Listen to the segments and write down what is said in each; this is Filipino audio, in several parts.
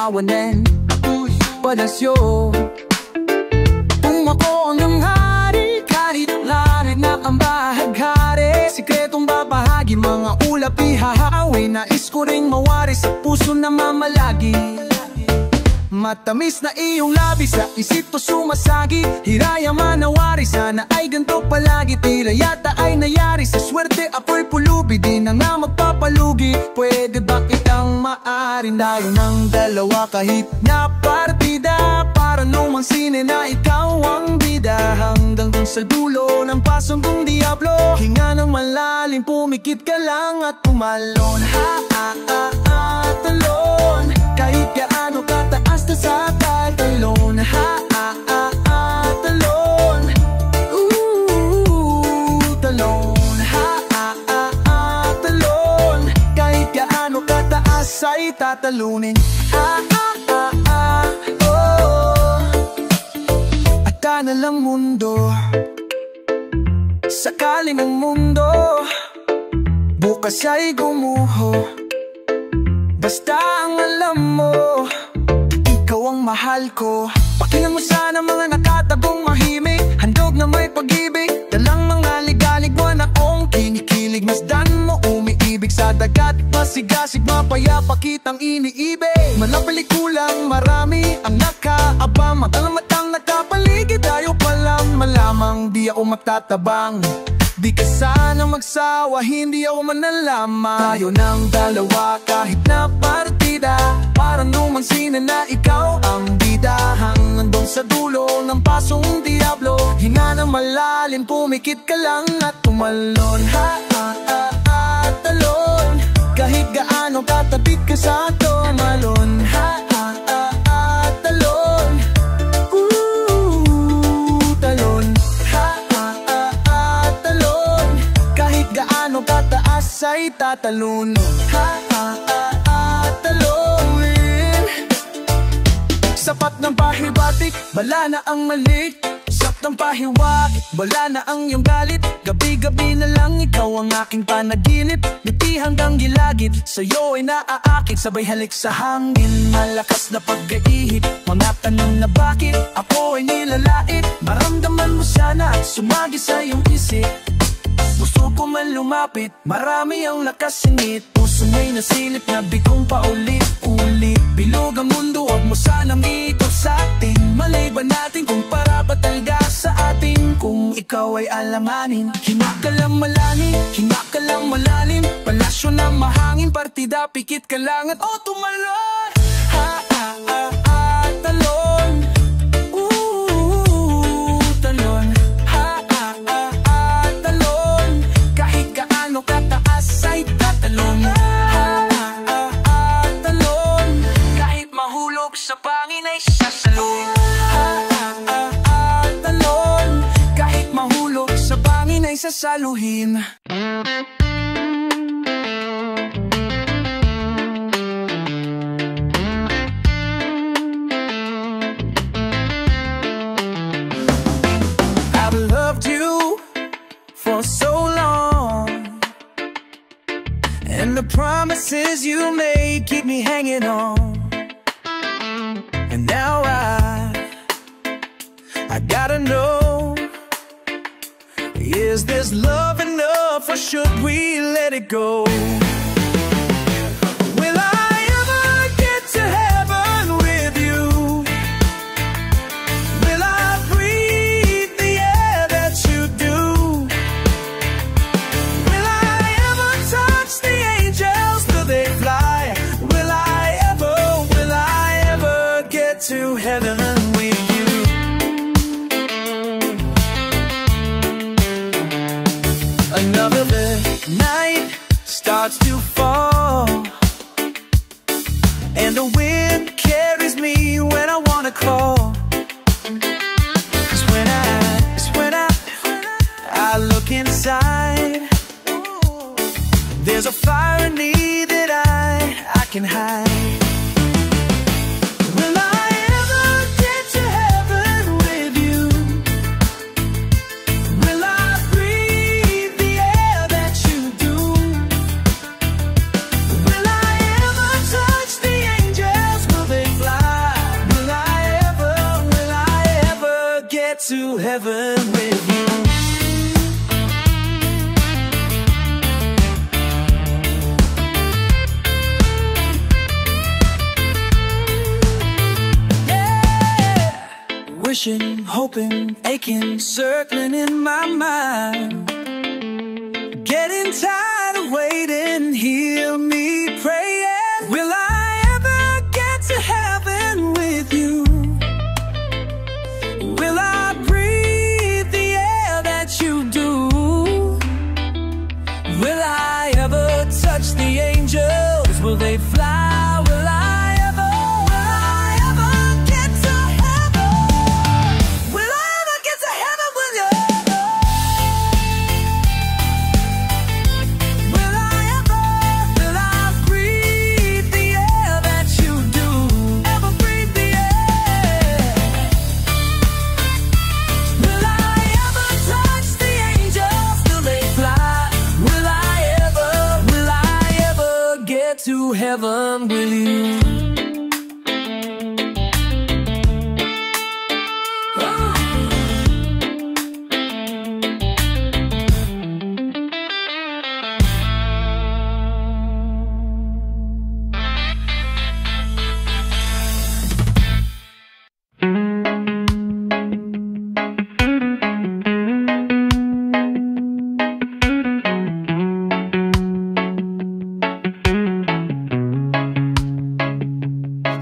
pawanin palasyo. Kung ako ang hari, kahit lari na ang bahaghari, sikretong babahagi, mga ulap ihahawi, nais ko ring mawari sa puso na mamalagi. Matamis na iyong labi, sa isip to sumasagi, hiraya manawari, sana ay ganito palagi. Tila yata ay nayari, sa swerte ako'y pulubi, di na nga magpapalugi. Pwede ba kitang maaring tayo ng dalawa kahit na partida, para numang sine na ikaw ang bida, hanggang dun sa dulo ng pasong kong diablo. Hinga ng malalim, pumikit ka lang at tumalon. Talon, kahit gaano kataas na sa talon. Talon, talon. Talon, kahit gaano kataas ay tatalunin. Ata na lang mundo, sakaling ang mundo bukas ay gumuho, basta ang alam mo, ikaw ang mahal ko. Pakinggan mo sana mga nakatagong mahimik, handog na may pag-ibig, dalang mga ligalig, buwan akong kinikilig. Masdan mo umiibig sa dagat, masigasig, mapayapa kitang iniibig. Mga pelikulang marami ang nakaabang, matang nakapaligid, ayaw palang malamang di ako matatabang. Di ka sana magsawa, hindi ako manalama. Tayo ng dalawa kahit na partida, para numang sine na ikaw ang bida, hanggang doon sa dulo ng pasong diablo. Hinga ng malalim, pumikit ka lang at tumalon. Talon, kahit gaano katapit ka sa tumalon. Talon, talon. Gaano kataas ay tatalon. Talon. Sapat ng pahiwatig, bala na ang malik. Sap ng pahiwatig, bala na ang iyong galit. Gabi-gabi na lang ikaw ang aking panaginip, ngiti hanggang gilagid, sa'yo ay naaakit, sabay halik sa hangin. Malakas na pag-iihip, mga tanong na bakit ako ay nilalait. Maramdaman mo sana at sumagi sa iyong isip, gusto ko man lumapit, marami ang nakasingit. Puso may nasilip na bigong paulit-ulit. Bilog ang mundo, huwag mo sanang ikot sa atin. Malay ba natin kung para ba talaga sa atin? Kung ikaw ay alanganin, hinga ka lang malalim, hinga ka lang malalim. Palasyo na mahangin, partida, pikit ka lang at tumalon. Talon. Talon. Kataas ay tatalon. Talon, kahit mahulog sa pangin ay sasalun. Talon, kahit mahulog sa pangin ay sasaluhin. I've loved you for so long, and the promises you made keep me hanging on. And now I gotta know, is this love enough or should we let it go? Will I ever get to heaven with you? Will I breathe the air that you do? Will I ever touch the angels? Will they fly? Will I ever get to heaven with you? Another night starts to fall, and the wind carries me when I wanna crawl. 'Cause when I look inside, there's a fire in me that I can hide. Will I ever get to heaven with you? Will I breathe the air that you do? Will I ever touch the angels? Will they fly? to heaven with you. Wishing, hoping, aching, circling in my mind, getting tired of waiting, hear me praying. Will I ever get to heaven with you? Will I breathe the air that you do? Will I ever touch the angels? Will they fly? To heaven with you.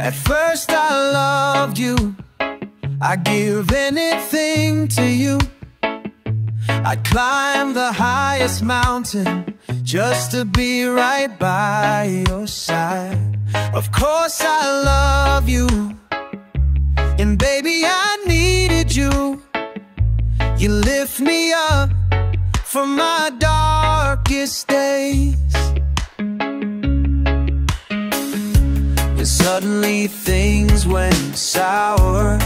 At first I loved you, I'd give anything to you. I'd climb the highest mountain just to be right by your side. Of course I love you, and baby I needed you. You lift me up from my darkest days. Suddenly things went sour.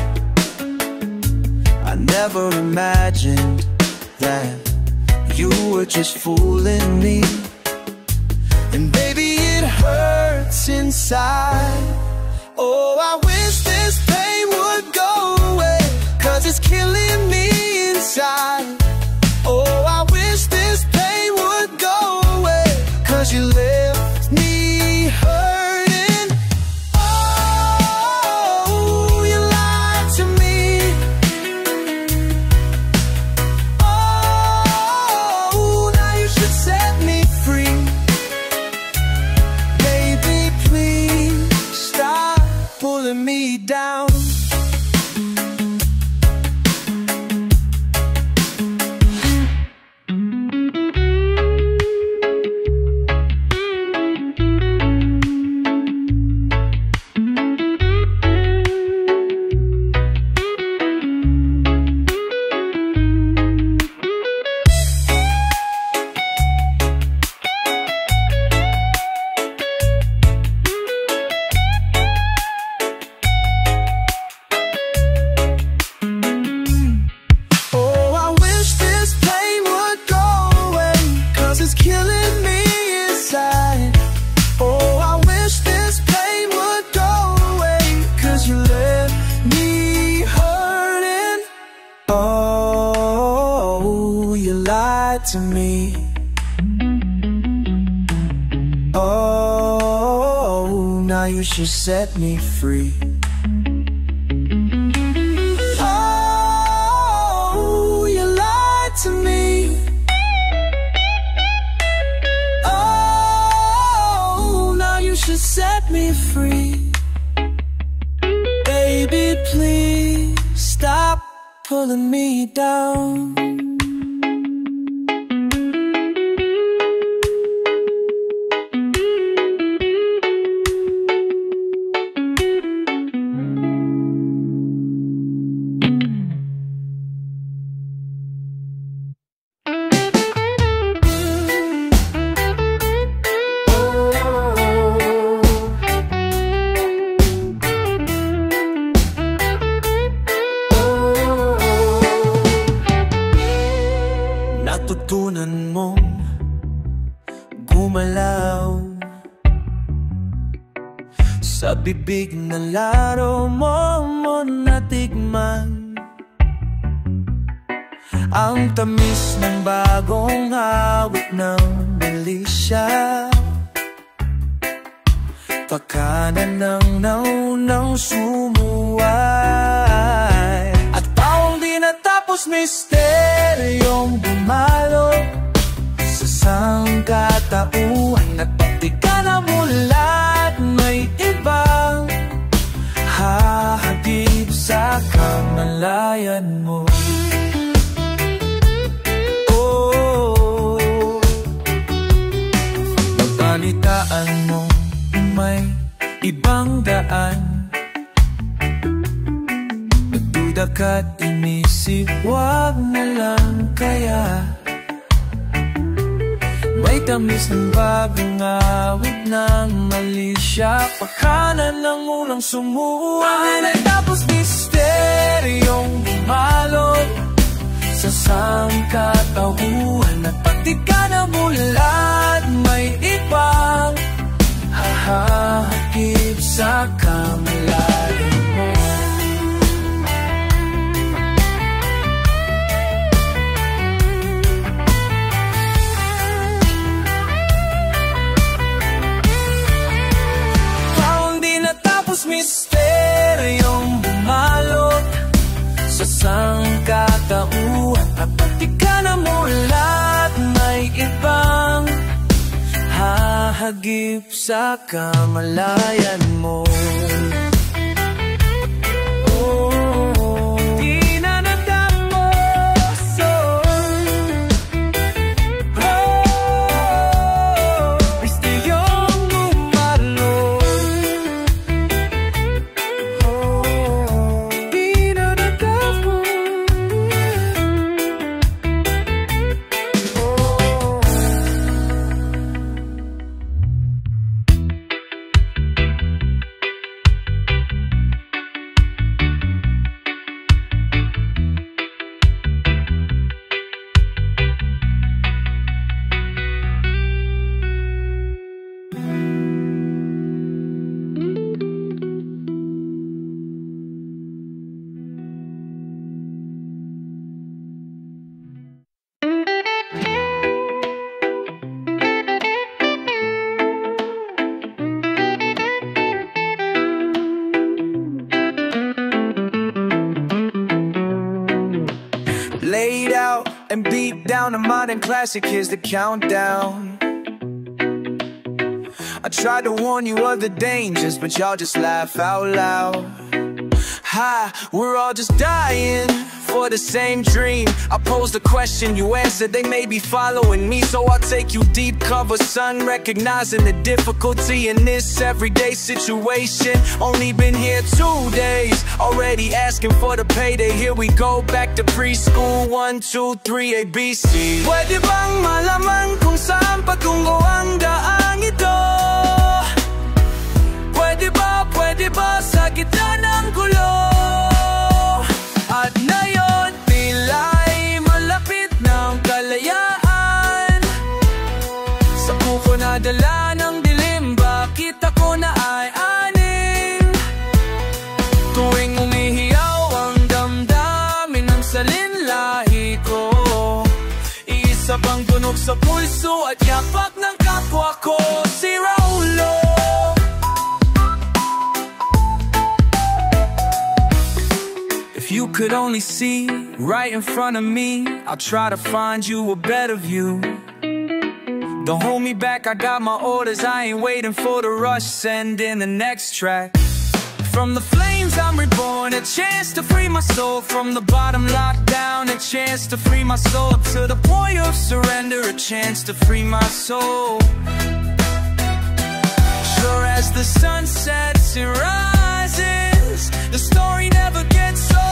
I never imagined that you were just fooling me. And baby, it hurts inside. Oh, I wish this pain would go away, 'cause it's killing me inside. Oh, I wish this pain would go away, 'cause you left me hurt. Me down. To me, oh, now you should set me free. Oh, you lied to me. Oh, now you should set me free. Baby, please stop pulling me down. Natutunan mong gumalaw sa bibig na laro mo natikman. ang tamis ng bagong awit ng delisya. Pagkanan ng naunang sumuway, at taong di natapos misteryong bumalot sa sangkatauhan. Nagpaktika na mula't may ibang hahagip sa kamalayan mo. Nabalitaan mo may ibang daan, nagduda ka't inisip, wag na lang kaya. May tamis ng bagong awit ng malisya, pagkanan ng unang sumuway. Tapos misteryong bumalot sa sangkatauhan, at pati ka na mula't may ibang hahakip sa kamalayan mo. Taong di natapos misteryong bumalot sa sangkatauhan, at pati ka na mula't may ibang hahagip sa kamalayan mo. Di na natapos, misteryong bumalot. Di na natapos. Laid out and beat down, a modern classic, here's the countdown. I tried to warn you of the dangers, but y'all just laugh out loud. Hi, we're all just dying for the same dream. I posed a question, you answered, they may be following me. So I'll take you deep cover, son, recognizing the difficulty in this everyday situation. Only been here 2 days, already asking for the payday. Here we go, back to preschool, 1, 2, 3, ABC. Pwede bang malaman kung saan patungo ang daang ito? Pwede ba sa gitna ng gulo? At ngayon, tila'y malapit ng kalayaan. Sa buko na dala ng dilim, bakit ako na ay aning? Tuwing umihiyaw ang damdamin ng salinlahi ko, iisa pang tunog sa pulso at yapak ng kapwa ko, si Raulo. If you could only see right in front of me, I'll try to find you a better view. Don't hold me back, I got my orders, I ain't waiting for the rush, send in the next track. From the flames I'm reborn, a chance to free my soul. From the bottom locked down, a chance to free my soul. Up to the point of surrender, a chance to free my soul. Sure as the sun sets, it rises, the story never gets old.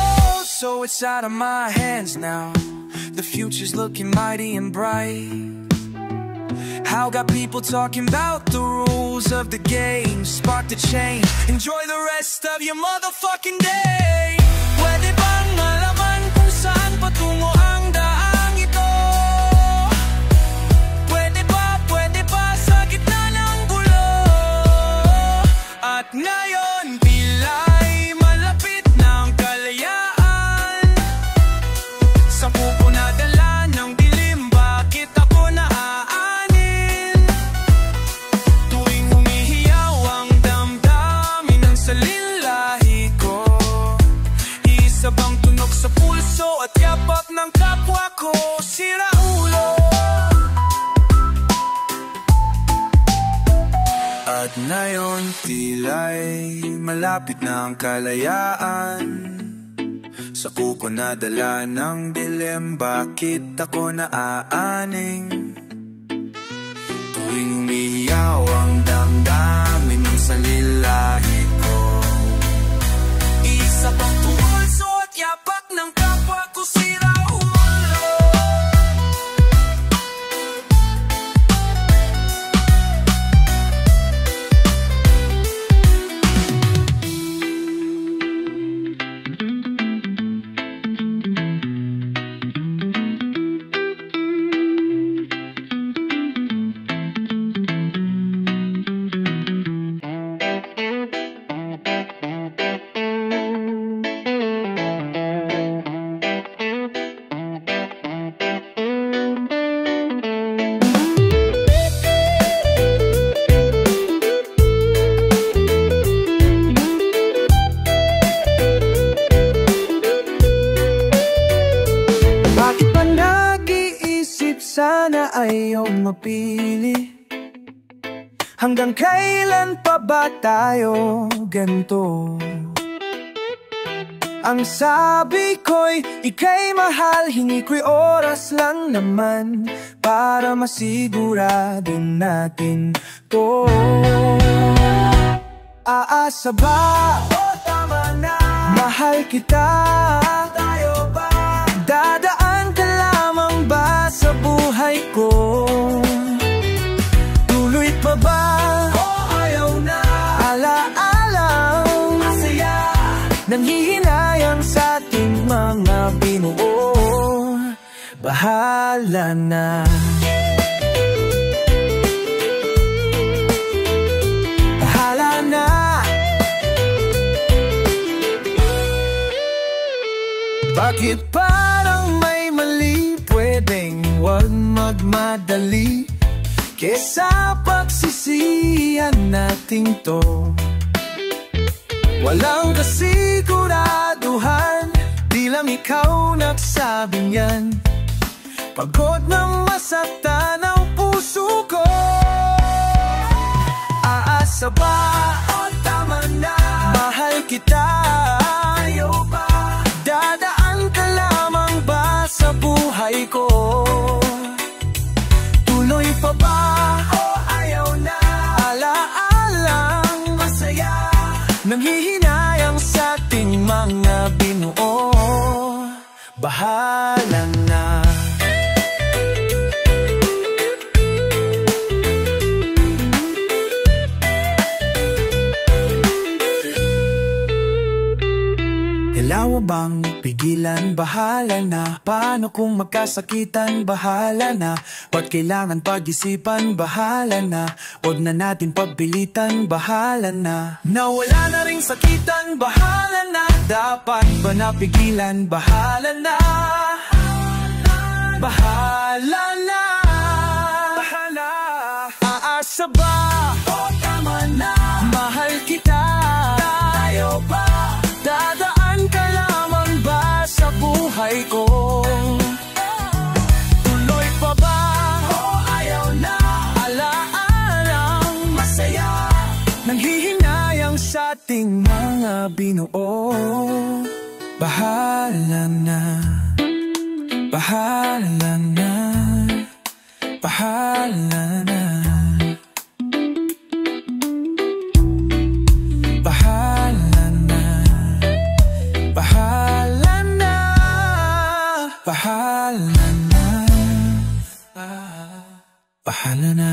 So it's out of my hands now, the future's looking mighty and bright. How got people talking about the rules of the game? Spark the change, enjoy the rest of your motherfucking day. Pwede bang malaman kung saan patungo ang daang ito? Pwede ba sa gitna ng gulo? At ngayon, pila'y malapit ng kalayaan. Sa pupunada At ngayon tila'y malapit na ang kalayaan. Sa kuko na dala ng dilim, bakit ako naaaning? Tuwing umiyaw ang damdamin ng salilahi ko, isa pang tuwalso at yapak ng kapwa ko sira ulo. Sana ayaw mapili. Hanggang kailan pa ba tayo ganito? Ang sabi ko'y ika'y mahal, hingi ko'y oras lang naman para masigurado natin to. Aasa ba o tama na? Mahal kita, tayo ba? Dadaan ka lamang ba sa buhay ko? Tuloy pa ba o ayaw na? Alaalang masaya, nanghihinayang sa ating mga binuo. Bahala na. Bahala na. Bakit parang may mali? Pwedeng huwag magmadali kesa pagsisihan natin to. Walang kasiguraduhan, di lang ikaw nagsabing yan. Pagod na masaktan ang puso ko. Aasa ba o tama na? Mahal kita, ayaw ba? Dadaan ka lamang ba sa buhay ko? Tuloy pa ba o ayaw na? Alaalang masaya, nanghihinayang sa ating mga binuo. Bahala na. Kailangan bang pigilan? Bahala na. Paano kung magkasakitan? Bahala na. Ba't kailangan pag-isipan? Bahala na. Huwag na natin pagpilitan? Bahala na. Nawala na ring sakitan? Bahala na. Dapat ba napigilan? Bahala na. Bahala na. Bahala. Aasa ba o tama na? Mahal kita, tayo ba? Dadaan ka lamang ba sa buhay ko? Tuloy pa ba o ayaw na? Alaalang masaya, nanghihinayang sa ating mga binuo. Bahala na. Bahala na. Bahala na. Bahala na. Bahala na. Bahala na. Bahala na.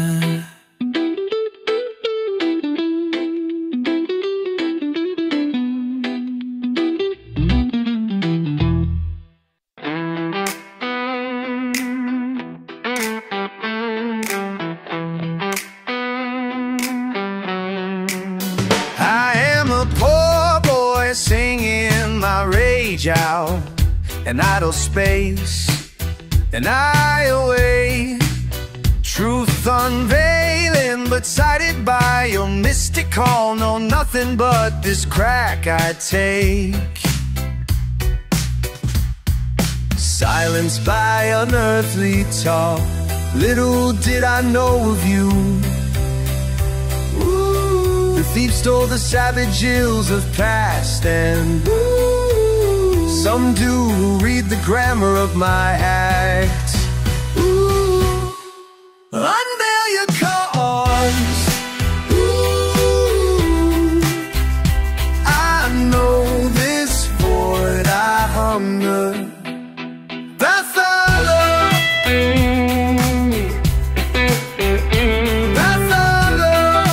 Singing my rage out in idle space, and I await truth unveiling, but sighted by your mystic call. Know nothing but this crack I take, silenced by unearthly talk. Little did I know of you. Ooh. thieves stole the savage ills of past, and some do read the grammar of my act. Unveil your cause. I know this void I hunger. That's our love. That's our love.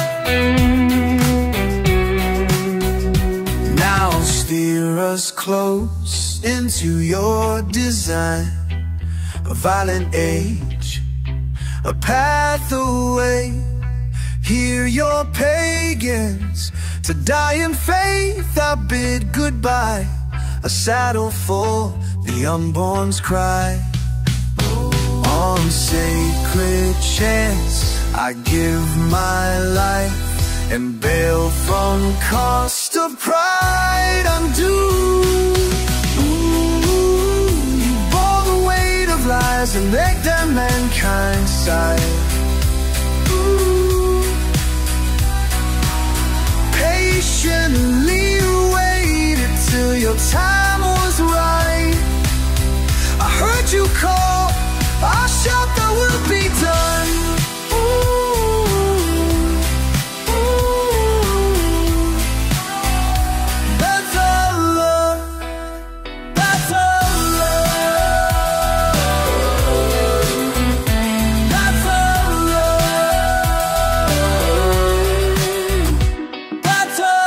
Now steer us close into your design. A violent age, a path away. Hear your pagans, to die in faith I bid goodbye. A saddle for the unborn's cry. On sacred chance I give my life, and bail from cost of pride undue. You bore the weight of lies and make them mankind sigh. Patiently waited till your time was right. I heard you call, I shout that will be done. That's our love. That's our love. That's our love. That's our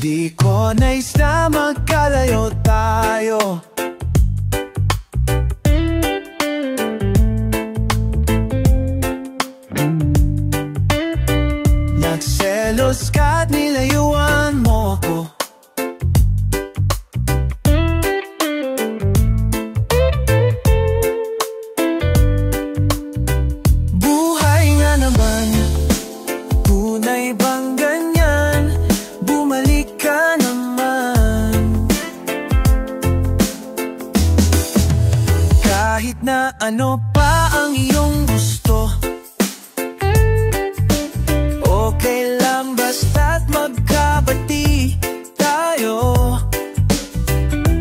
di ko nais na magkalayo tayo. Nagselos ka't nilayuan mo ko. Buhay nga naman, tunay bang ganyan? Bumalik ka naman. Kahit na ano pa ang iyong gusto, okay lang basta't magkabati tayo.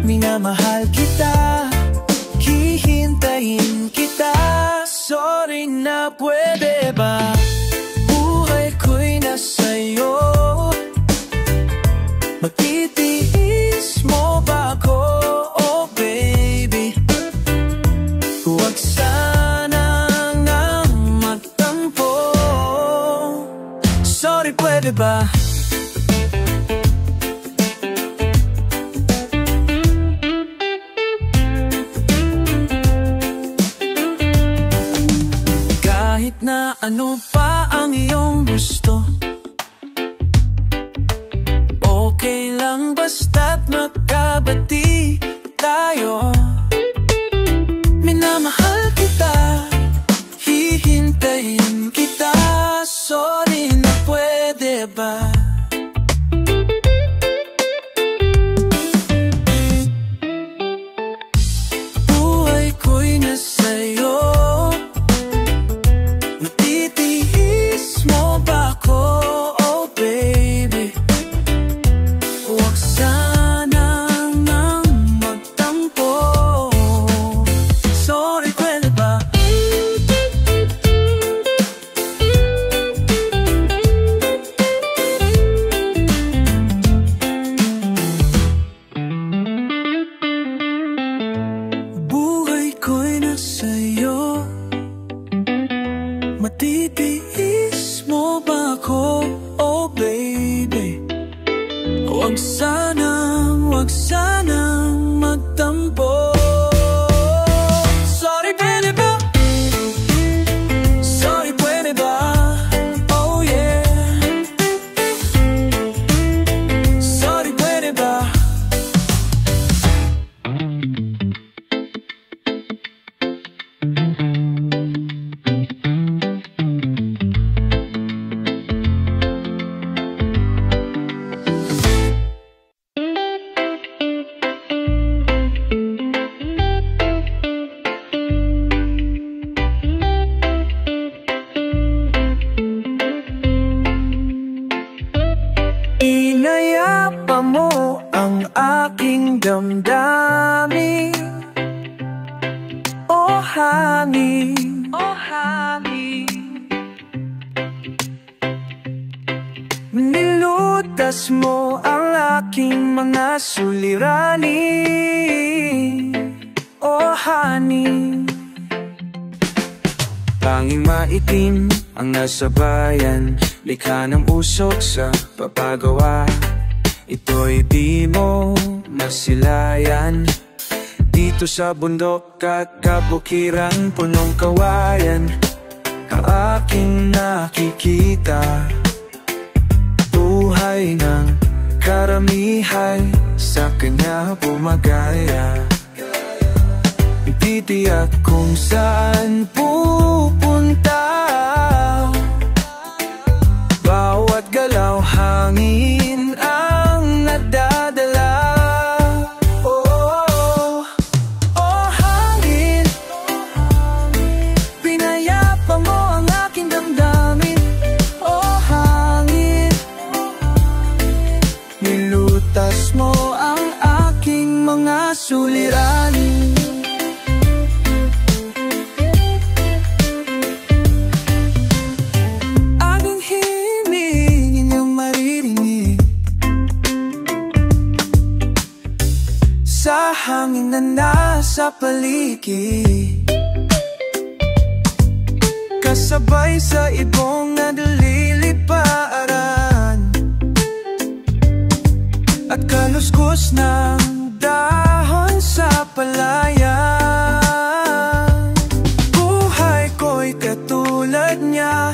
Minamahal kita, hihintayin kita. Sorry na, pwede ba? Buhay ko'y nasa'yo. Magtitiis mo ba ako, oh baby? Huwag sanang magtampo. Sorry, pwede ba? Kahit na ano pa ang iyong gusto, okay lang basta't magkabati tayo. Minamahal kita, hihintayin kita. Sorry na, pwede ba? Buhay ko'y nasa'yo. Matitiis mo ba ako, oh baby? Huwag sanang magtampo. aking damdamin. Oh honey, oh honey, nilutas mo ang aking mga suliranin. Oh honey, tanging maitim ang nasa bayan, likha ng usok sa papagawa. Ito'y di mo masilayan. Dito sa bundok at kabukiran, punong kawayan ang aking nakikita. Buhay ng karamihan sa kanya bumagaya. Titiyak kung saan pupunta, bawat galaw hangin ang nadadala. Oh, oh hangin, pinayapa mo ang aking damdamin. Oh hangin, nilutas mo ang aking mga suliranin. Sa hangin na nasa paligid, kasabay sa ibong nadaliliparan, at kaluskos ng dahon sa palayan. Buhay ko'y katulad niya,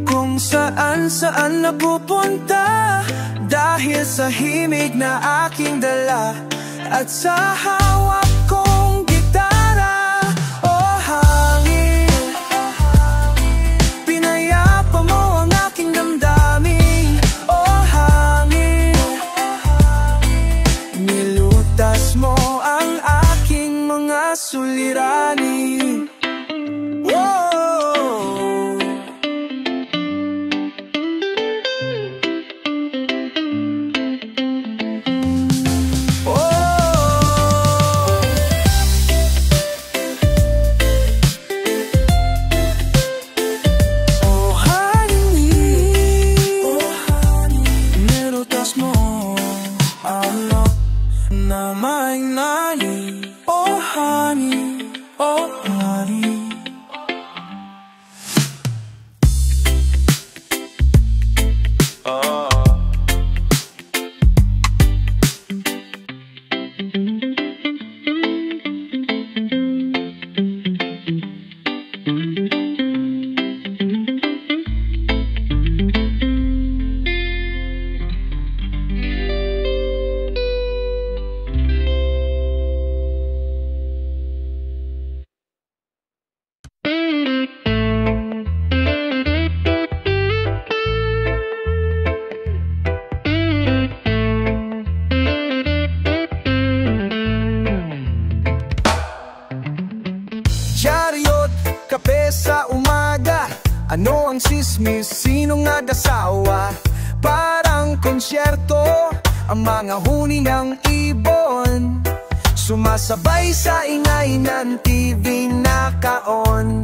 kung saan-saan napupunta, dahil sa himig na aking dala at sa hawak kong gitara. Oh hangin, pinayapa mo ang aking damdamin. Oh hangin, nilutas mo ang aking mga suliranin. Oh honey, oh honey. Kape sa umaga, ano ang sismis, sino nga dasawa? Parang konsyerto, ang mga huni ng ibon, sumasabay sa ingay ng TV naka-on.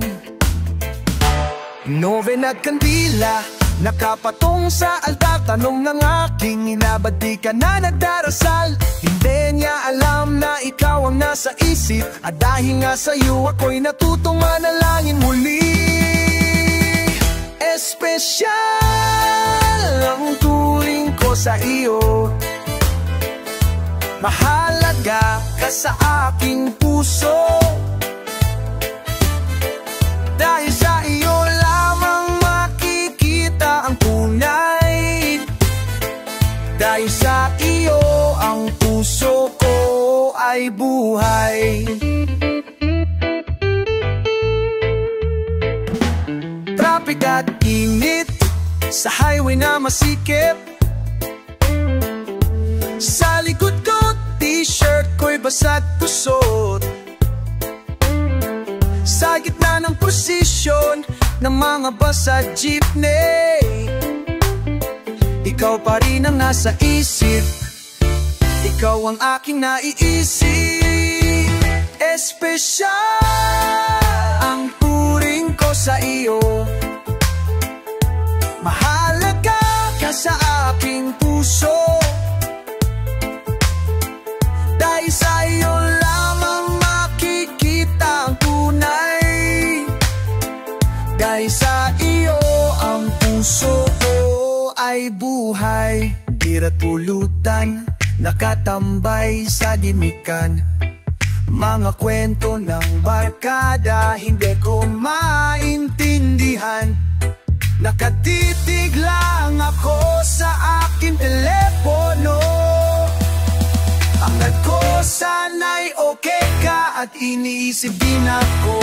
Novena at kandila, nakapatong sa altar, tanong ng aking ina, ba't di ka na nagdarasal? Hindi niya alam na ikaw ang nasa isip, at dahil nga sa'yo ako'y natutong manalangin muli. Espesyal ang turing ko sa iyo, mahalaga ka sa aking puso, dahil sa iyo lamang makikita ang tunay, dahil sa iyo ang puso ko ay buhay. Traffic at init sa highway na masikip, sa likod ko t-shirt ko'y basa't kusot, sa gitna ng prosesyon ng mga bus at jeepney, ikaw pa rin ang nasa isip, ikaw ang aking naiisip. Espesyal ang turing ko sa iyo. Mahalaga ka sa aking puso. Dahil sa iyo lamang makikita ang tunay. Dahil sa iyo ang puso ko ay buhay. Tira't pulutan, nakatambay sa dimikan. Mga kwento ng barkada, hindi ko maintindihan. Nakatitig lang ako sa aking telepono. Hangad ko sana'y okay ka at iniisip din ako.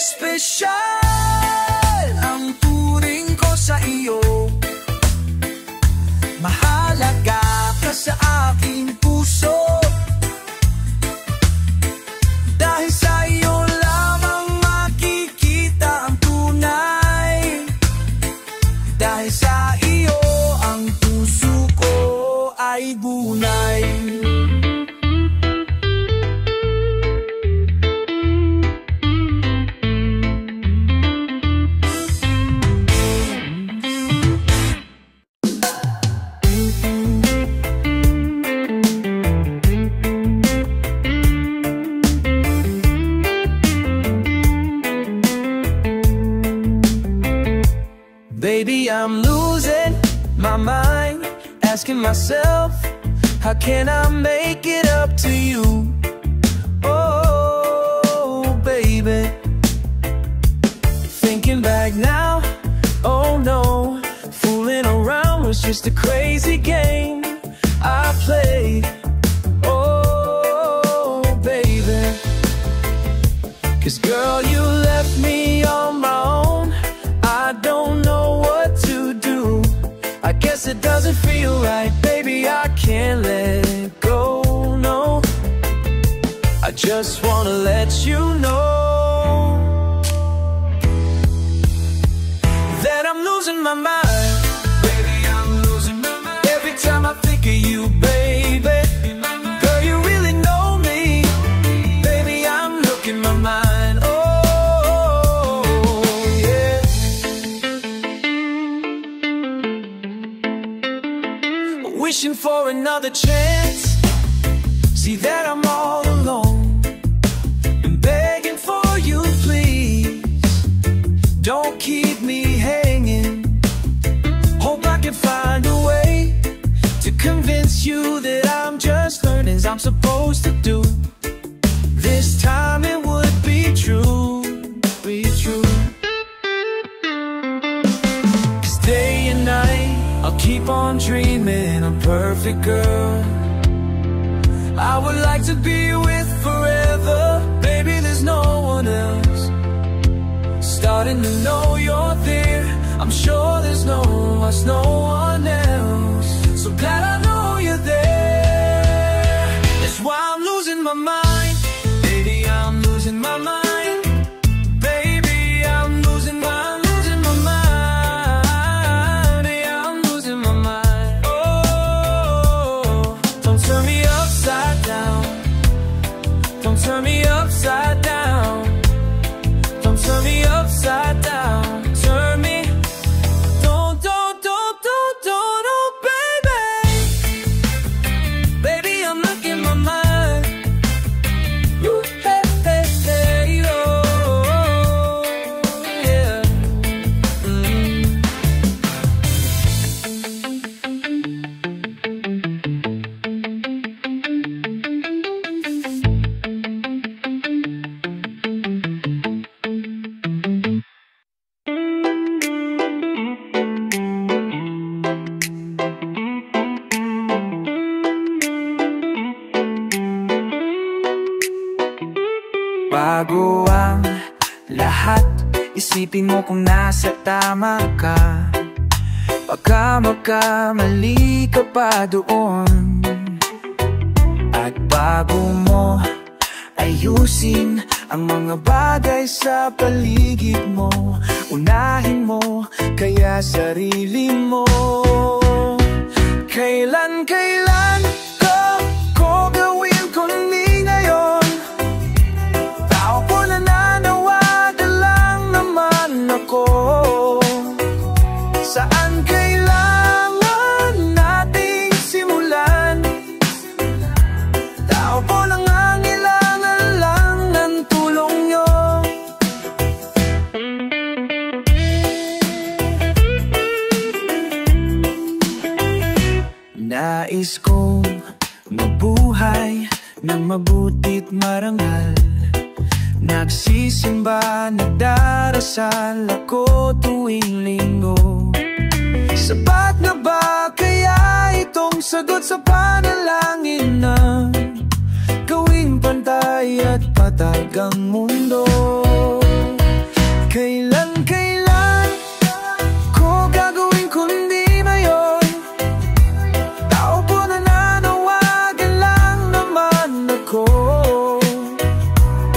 Espesyal ang turing ko sa iyo. Mahalaga ka sa aking puso. Dahil sa iyo lamang makikita ang tunay. Dahil sa iyo ang puso ko ay bunay. Baby, I'm losing my mind, asking myself, how can I make it up to you? Oh, baby. Thinking back now, oh no, fooling around was just a crazy game I played. Oh, baby. 'Cause girl, you left me on my own. I don't know what to do. I guess it doesn't feel right, baby, I can't let go, no. I just wanna let you know that I'm losing my mind. Baby, I'm losing my mind. Every time I think of you, baby. Girl, you really know me. Baby, I'm losing my mind. Wishing for another chance. See that I'm all alone and begging for you, please. Don't keep me hanging. Hope I can find a way to convince you that I'm just learning as I'm supposed to do. This time it would be true, be true. 'Cause day and night I'll keep on dreaming a perfect girl I would like to be with forever. Baby, there's no one else. Starting to know you're there. I'm sure there's no one else. So glad I know you're there. That's why I'm losing my mind. Baby, I'm losing my mind. Turn me upside down. Don't turn me upside down. Turn me. Don't, oh baby. Baby, I'm losing my mind. Ooh, hey, hey, hey, oh, yeah. Bago ang lahat, isipin mo kung nasa tama ka. Baka magkamali ka pa doon. At bago mo ayusin ang mga bagay sa paligid mo, unahin mo kaya sarili mo. Kailan ko gawin kundi ngayon? Tao po nananawagan lang naman ako. Saan kailangan nating simulan? Tao po nangangailangan lang ng tulong nyo. Nais kong mabuhay ng mabuti't marangal. Nagsisimba, nagdarasal ako tuwing linggo. Sapat na ba kaya itong sagot sa panalangin na gawing pantay at patag ang mundo? Kailan ko gagawin kundi ngayon? Tao po nananawagan lang naman ako.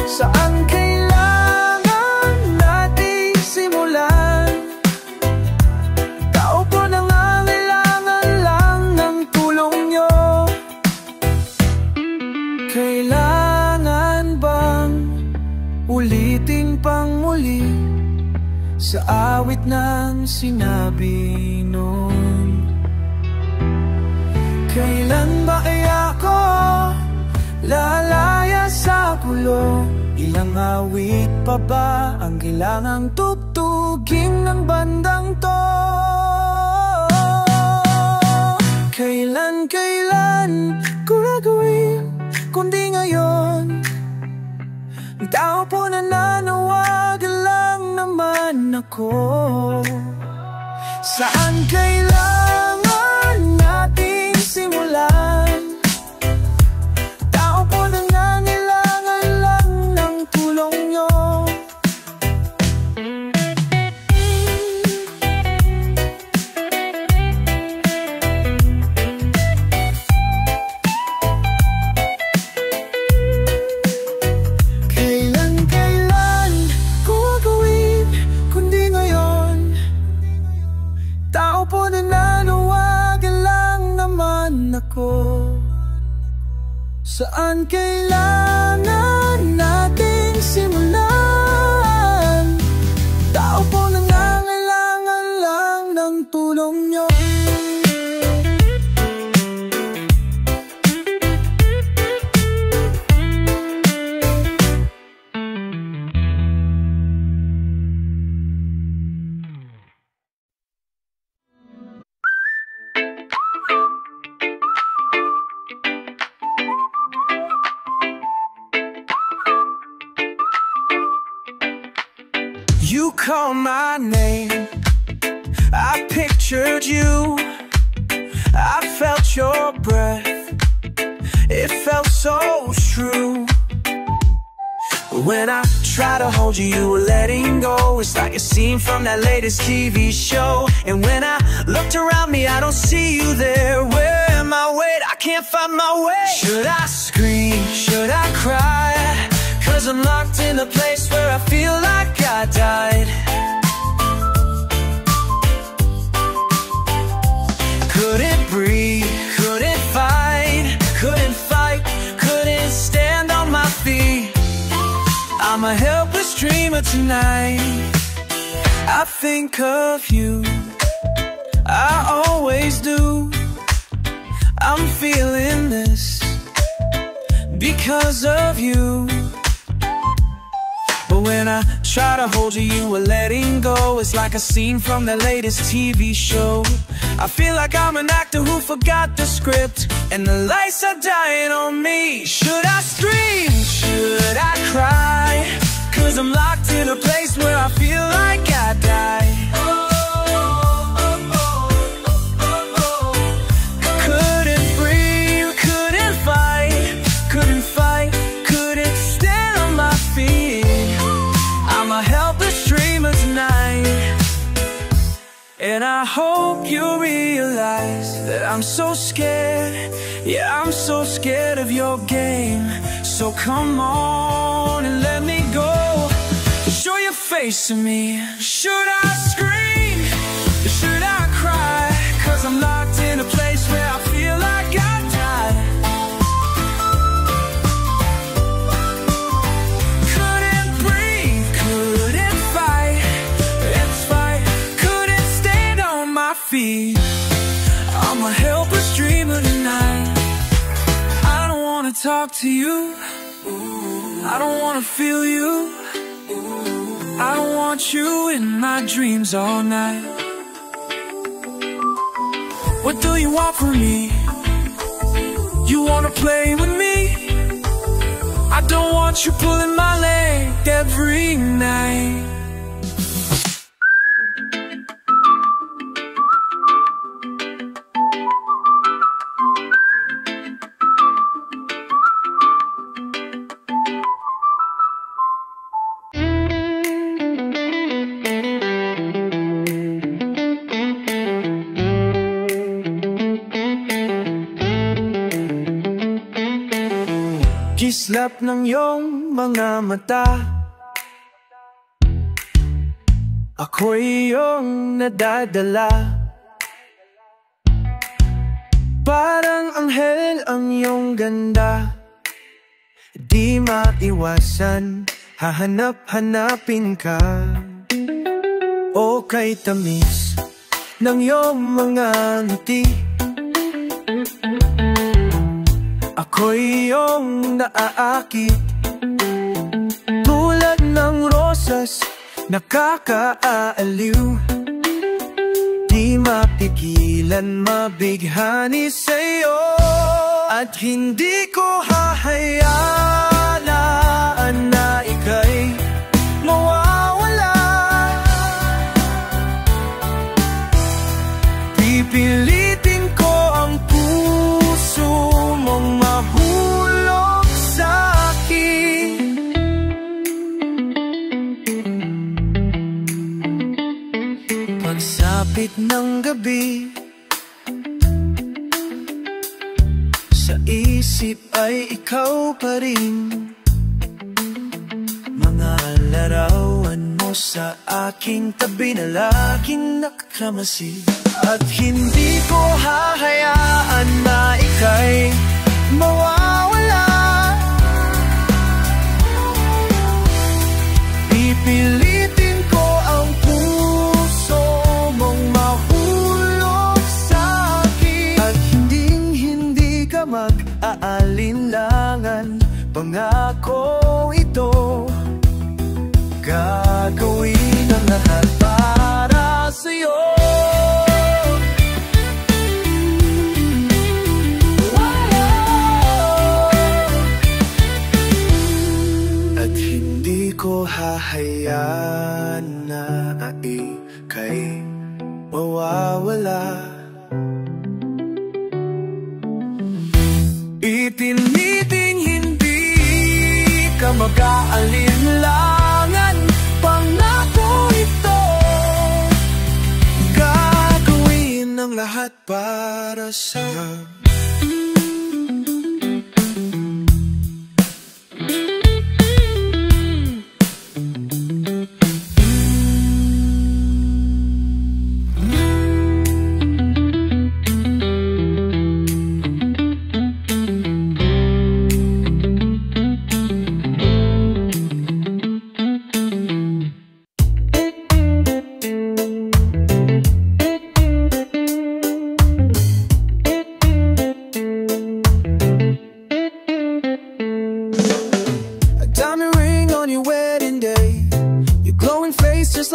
Saan kailangan nating simulan? Tao po nangangailangan lang ng tulong nyo. Kailangan bang ulitin pang muli sa awit ng sinabi nun? Kailan ba kaya ako lalaya sa kulong? Ilang awit pa ba ang kailangang tugtugin ng bandang to? Kailan ko gagawin kundi ngayon? Tao po nananawagan lang naman ako. Saan kailangan nating simulan? Tao po nangangailangan lang ng tulong nyo. Kailan ko gagawin kundi ngayon? Tao po nananawagan lang naman ako. Saan kailangan nating simulan? Tao po nangangailangan lang ng tulong nyo. You called my name, I pictured you, I felt your breath, it felt so true. When I try to hold you, you were letting go. It's like a scene from that latest TV show. And when I looked around me, I don't see you there. Where am I? Wait, I can't find my way. Should I scream? Should I cry? 'Cause I'm locked in a place where I feel like I died. Couldn't breathe, couldn't fight, couldn't stand on my feet. I'm a helpless dreamer tonight. I think of you, I always do. I'm feeling this because of you. But when I try to hold you, you are letting go. It's like a scene from the latest TV show. I feel like I'm an actor who forgot the script, and the lights are dying on me. Should I scream? Should I cry? 'Cause I'm locked in a place where I feel like I died. Couldn't breathe, couldn't fight, couldn't stand on my feet. I'm a helpless dreamer tonight. And I hope you realize that I'm so scared Yeah, I'm so scared of your game, so come on and let me go. Show your face to me. Should I scream? Should I cry? 'Cause I'm locked in a place where I feel like I died. Couldn't breathe, couldn't fight. It's fight, couldn't stand on my feet. I'm a helpless dreamer tonight. I don't wanna talk to you. I don't wanna feel you. I don't want you in my dreams all night. What do you want from me? You wanna play with me? I don't want you pulling my leg every night. Kislap ng iyong mga mata, ako'y iyong nadadala. Parang anghel ang iyong ganda, di maiwasan, hahanap-hanapin ka. O kay tamis ng iyong mga ngiti, ako'y iyong naaakit. Tulad ng rosas, nakakaaliw, di mapigilan, mabighani sa'yo. At hindi ko hahayaan na ika'y mawawala. Pipilitin ko ang puso mong mahulog sa'kin. Pagsapit ng gabi, sa isip ay ikaw pa rin. Mga larawan mo sa aking tabi na laging nakakamasid. At hindi ko hahayaan na ika'y mawawala. Pipilitin ko ang puso mong mahulog sa'kin. At hindi ka mag-aalinlangan, pangako ito. Gagawin ang lahat para sa'yo. Hahayaan na ika'y mawawala. Itiniting hindi ka mag-aalinlangan, pangako ito. Gagawin ang lahat para sa'yo.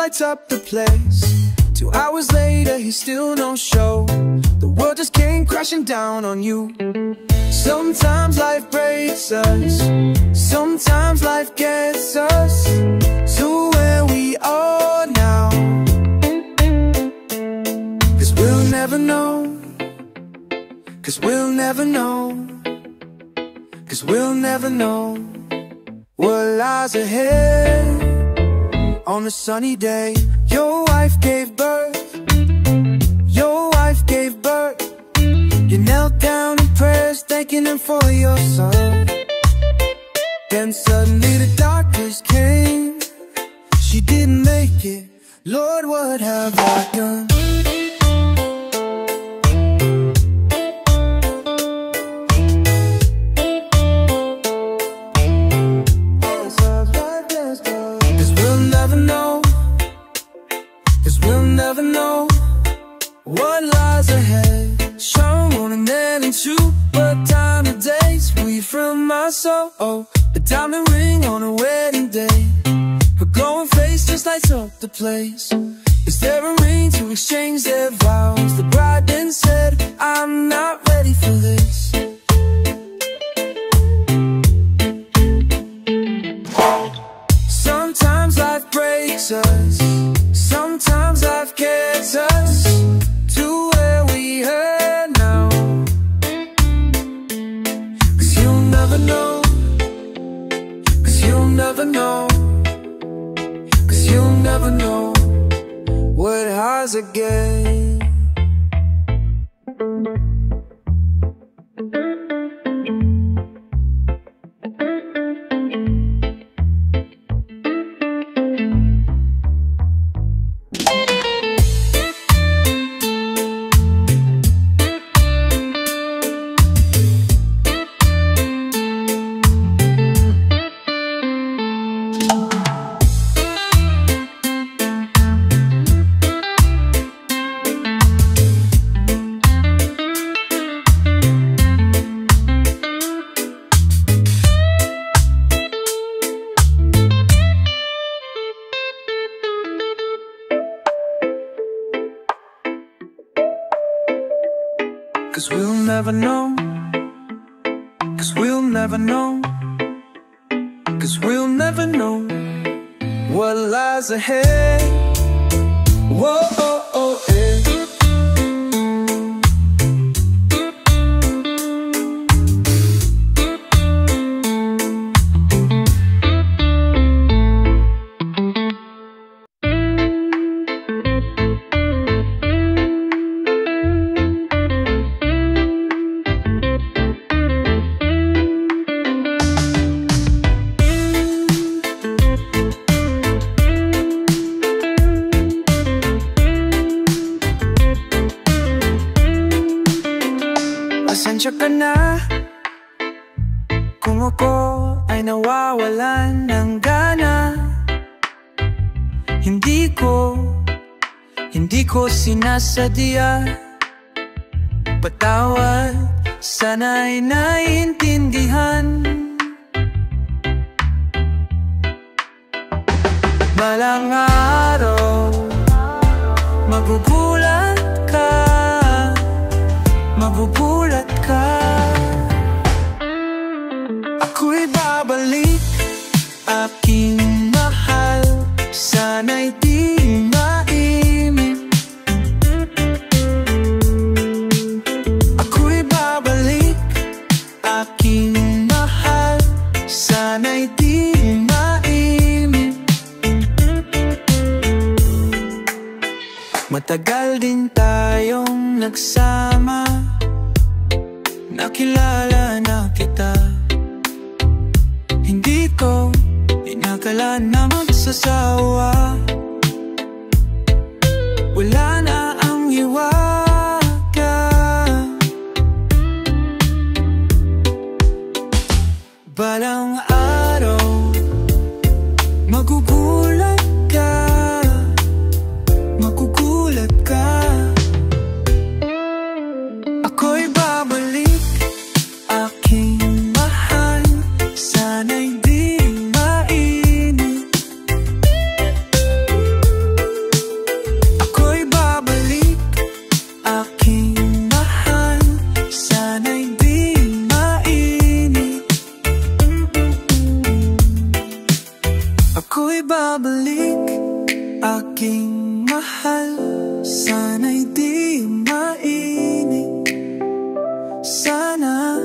Lights up the place. 2 hours later, he still no show. The world just came crashing down on you. Sometimes life breaks us, sometimes life gets us to where we are now. 'Cause we'll never know, 'cause we'll never know, 'cause we'll never know what lies ahead. On a sunny day, your wife gave birth. Your wife gave birth. You knelt down and prayers making it for your son. Then suddenly the doctors came. She didn't make it. Lord, what have I done? Cause we'll never know, cause we'll never know what lies ahead. Shown on an ending shoot, but time and days we from my soul. A diamond ring on a wedding day, her glowing face just lights up the place. Is there a ring to exchange their vows? The bride then said, I'm not ready for this. Sometimes life breaks us, sometimes life gets us to where we are now. Cause you'll never know, cause you'll never know, cause you'll never know what lies again. Cause we'll never know, cause we'll never know, cause we'll never know what lies ahead. Whoa, oh, oh, yeah. Pasensya ka na kung ako ay nawawalan ng gana. Hindi ko sinasadya. Patawad, sana'y naiintindihan. Balang araw magugulat ka, magugulat ka. Ako'y babalik, aking mahal, sana'y di maimik. Ako'y babalik, aking mahal, sana'y di maimik. Matagal din tayong nagsama, nakilala na kita. Hindi ko inakala na magsasawa. Wala na ang hiwaga. Balang araw magugulat ka, magugulat ka. Ako'y babalik, aking mahal, sana'y di mainit. Ako'y babalik, aking mahal, sana'y di mainit. Ako'y babalik, aking mahal, sana'y di mainit. Sana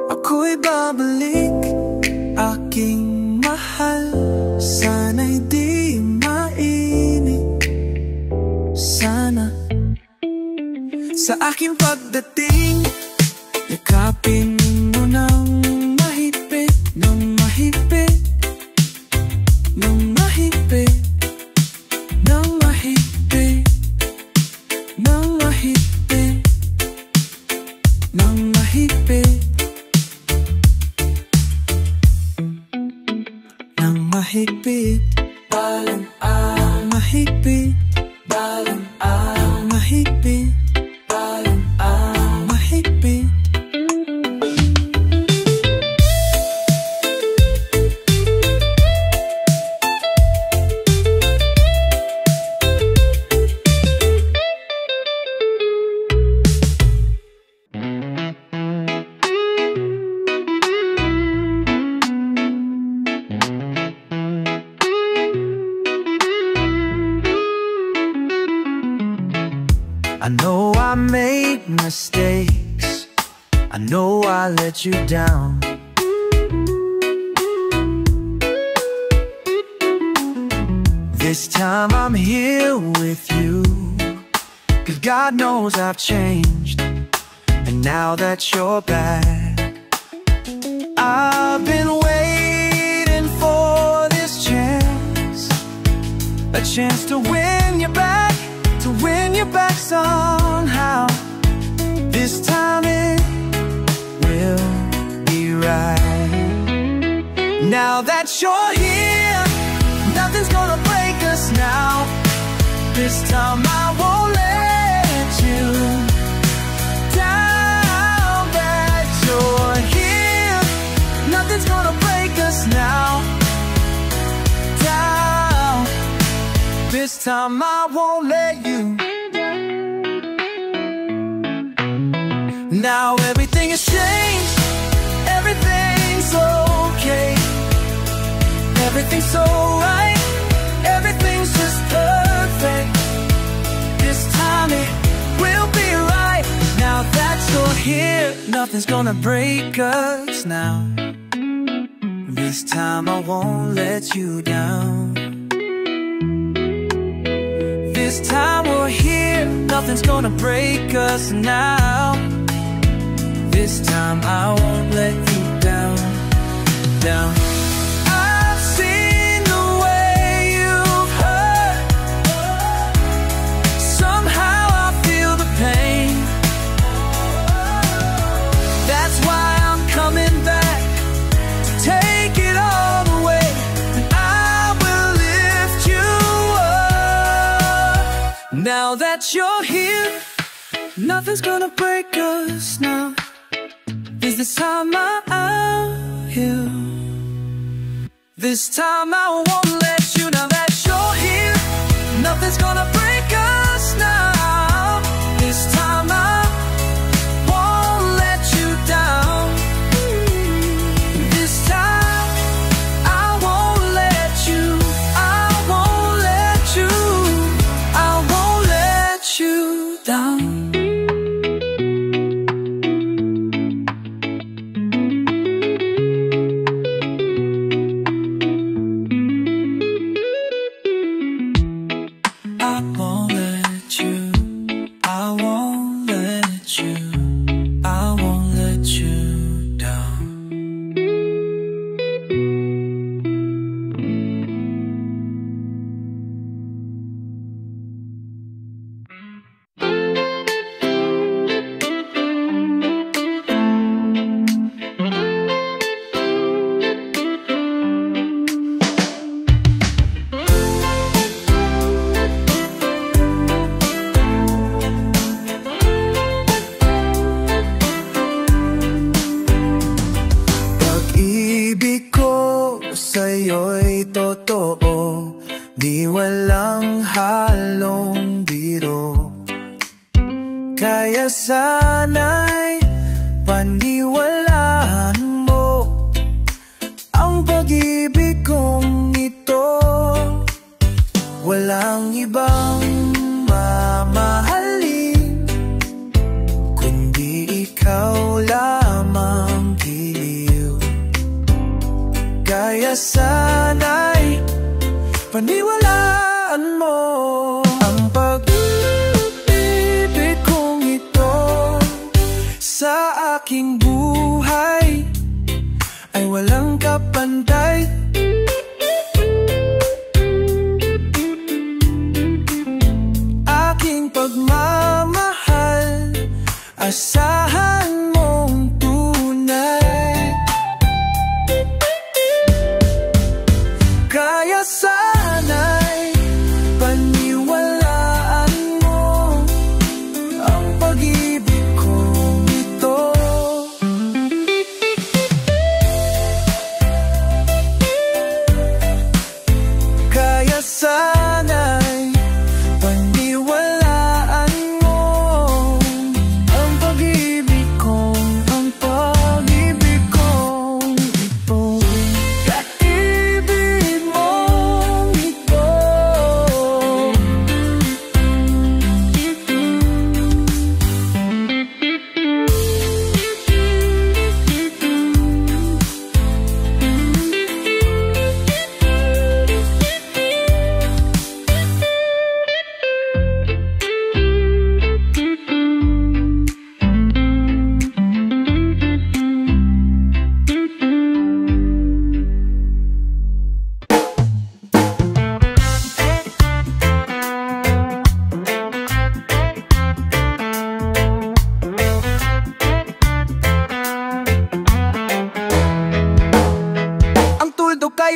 ako'y babalik, aking mahal, sana'y di mainit. Sana sa aking pagdating, ikaw mahigpit, ng mahigpit, mahigpit, mahigpit, mahigpit. I know I make mistakes, I know I let you down. This time I'm here with you, 'cause God knows I've changed. And now that you're back, I've been waiting for this chance, a chance to win you back, to win you back somehow. This time it will be right. Now that you're here, nothing's gonna break us now. This time I won't let you down. That you're here, nothing's gonna break us now. Down. This time I won't let you. Now everything has changed, everything's okay, everything's so right, everything's just perfect. This time it will be right. Now that you're here, nothing's gonna break us now. This time I won't let you down. This time we're here, nothing's gonna break us now. This time I won't let you down, down. I've seen the way you've hurt, somehow I feel the pain. That's why I'm coming back to take it all away. And I will lift you up. Now that you're here, nothing's gonna break us now. This time I'm here. This time I won't let you. Now that you're here, nothing's gonna break us now. This time I won't let you down. This time I won't let you. I won't let you. I won't let you down. Sa'yo'y totoo, di walang halong biro. Kaya sana'y paniwalaan mo ang pag-ibig kong ito. Walang ibang mamahalin kundi ikaw lamang giliw. Kaya sana'y paniwalaan mo ang pag-ibig kong ito. Sa aking buhay ay walang kapantay. Aking pagmamahal, asahan mong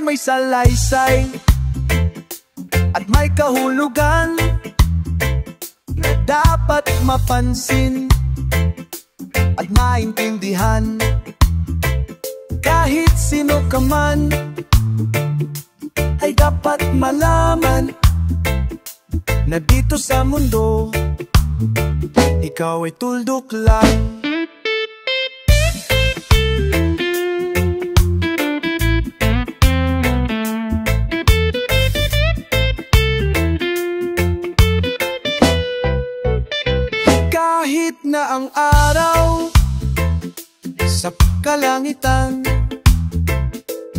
may salaysay at may kahulugan na dapat mapansin at maintindihan. Kahit sino ka man ay dapat malaman na dito sa mundo ikaw ay tuldok lang. Kahit na ang araw sa kalangitan,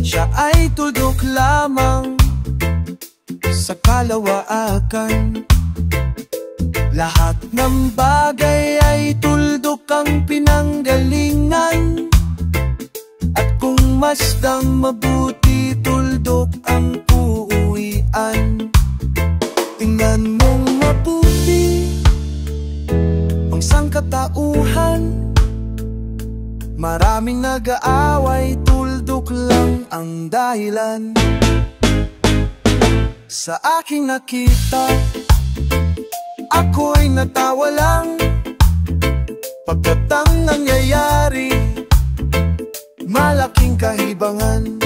siya ay tuldok lamang sa kalawaakan. Lahat ng bagay ay tuldok ang pinanggalingan, at kung masdang mabuti, tuldok ang uuwian. Tingnan mong mabuti ang sangkatauhan, maraming nag-aaway, tuldok lang ang dahilan. Sa aking nakita, ako'y natawa lang. Pagkatang nangyayari, malaking kahibangan.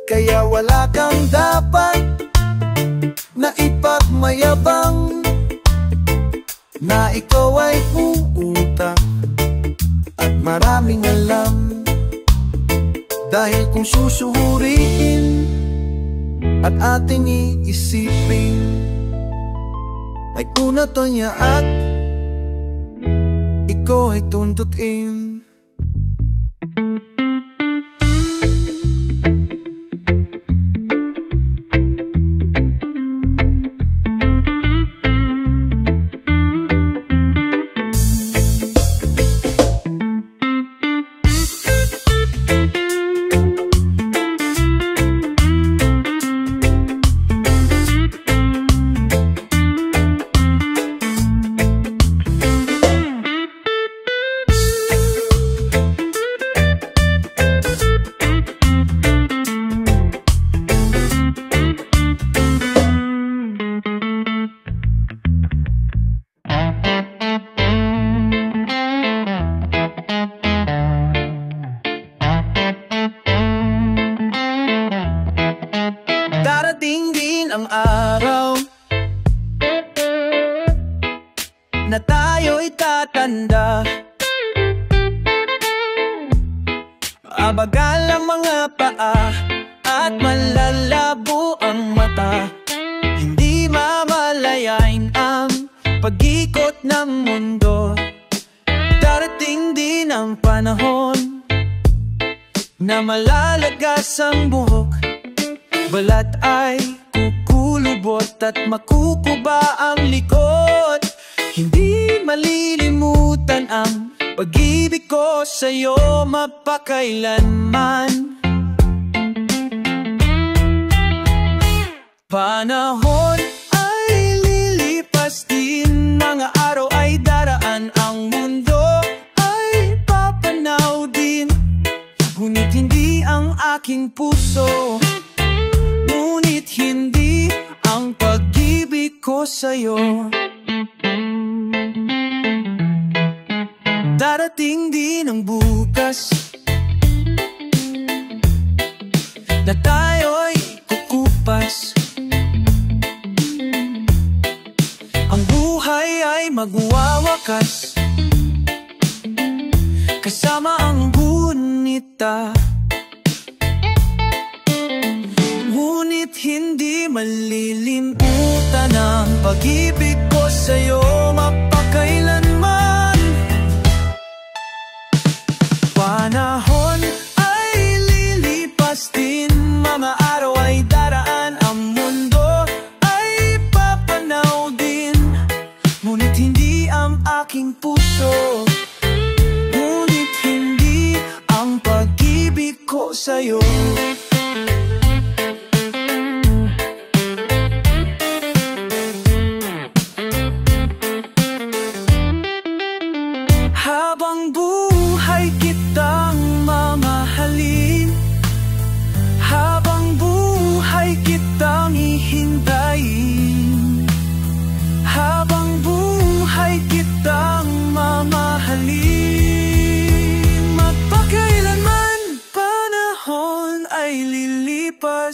Kaya wala kang dapat na ipagmayabang na ikaw ay uutak at maraming alam. Dahil kung susuhuriin at ating iisipin, ay una to niya at ikaw ay tuntutin. Darating din ang araw na tayo'y tatanda. Abagal ang mga paa at malalabo ang mata. Hindi mamalayain ang pag-ikot ng mundo. Darating din ang panahon na malalagas ang buhok, balat ay kukulubot at makukuba ang likod. Hindi malilimutan ang pag-ibig ko sa'yo mapakailanman. Panahon ay lilipas din, mga araw ay daraan, ang mundo ay papanaw din. Ngunit hindi ang aking puso, ngunit hindi ang pag-ibig ko sa'yo. Darating din ang bukas na tayo'y kukupas. Ang buhay ay magwawakas kasama ang gunita. Ngunit hindi malilimutan ang pag-ibig ko sa'yo mapakailanman. Panahon ay lilipas din, mga araw ay daraan, ang mundo ay papanaw din. Ngunit hindi ang aking puso, ngunit hindi ang pag-ibig ko sa'yo. Habang buhay kitang mamahalin, habang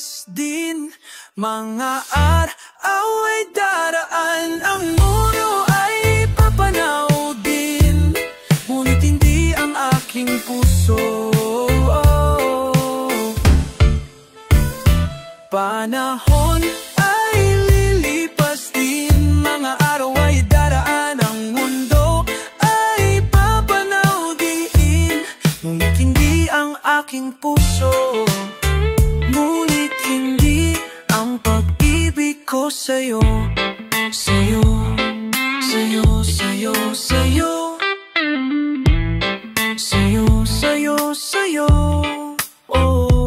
lilipas din. Mga araw ay daraan, ang mundo ay papanaw din. Ngunit hindi ang aking puso. Panahon ay lilipas din, mga araw ay daraan, ang mundo ay papanaw din. Ngunit hindi ang aking puso, ngunit hindi ang pag-ibig ko sa'yo, sa'yo, sa'yo, sa'yo, sa'yo, sa'yo, sa'yo, sa'yo, oh.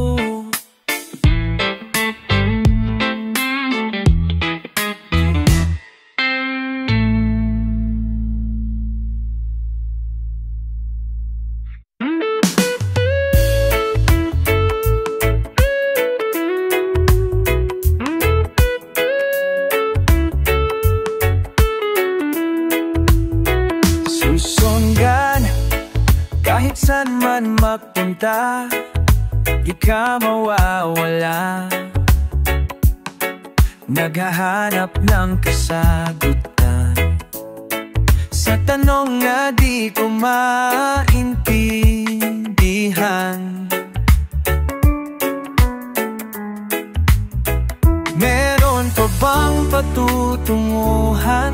Kahit saan man magpunta, di ka mawawala. Naghahanap ng kasagutan sa tanong na di ko maintindihan. Meron pa bang patutunguhan?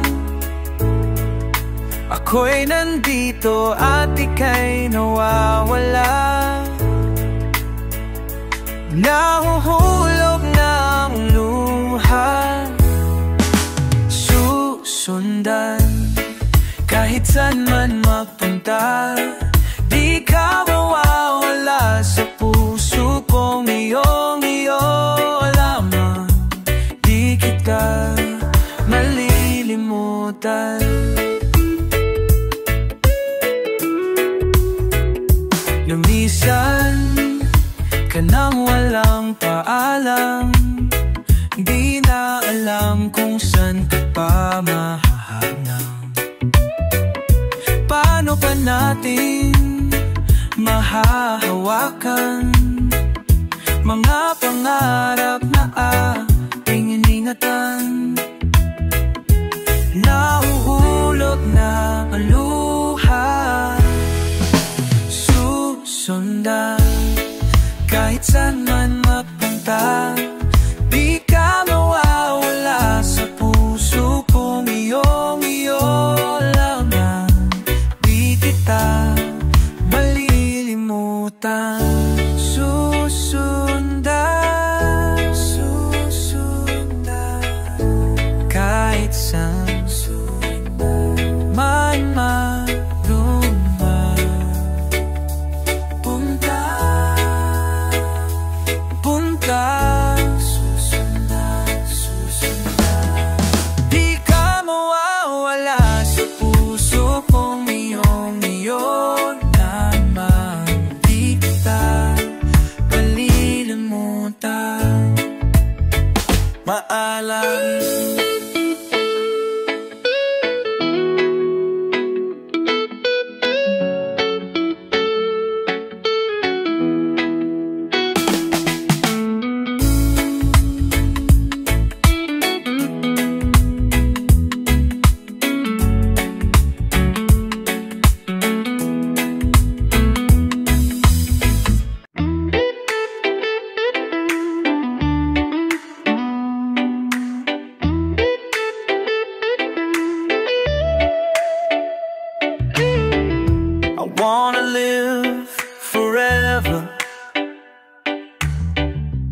Ako'y nandito at ika'y nawawala. Nahuhulog ng luha, susundan kahit saan man mapunta. Di ka mawawala sa puso kong iyong-iyo lamang. Di kita malilimutan. Lumisan ka nang walang paalam, di na alam kung saan ka pa mahahanap. Paano pa natin mahahawakan mga pangarap na ating iningatan? Nahuhulog na ang luha, sundan kahit saan man mapunta. Di ka mawawala sa puso kong iyong-iyo lamang. Di kita malilimutan. Susundan, susundan kahit saan man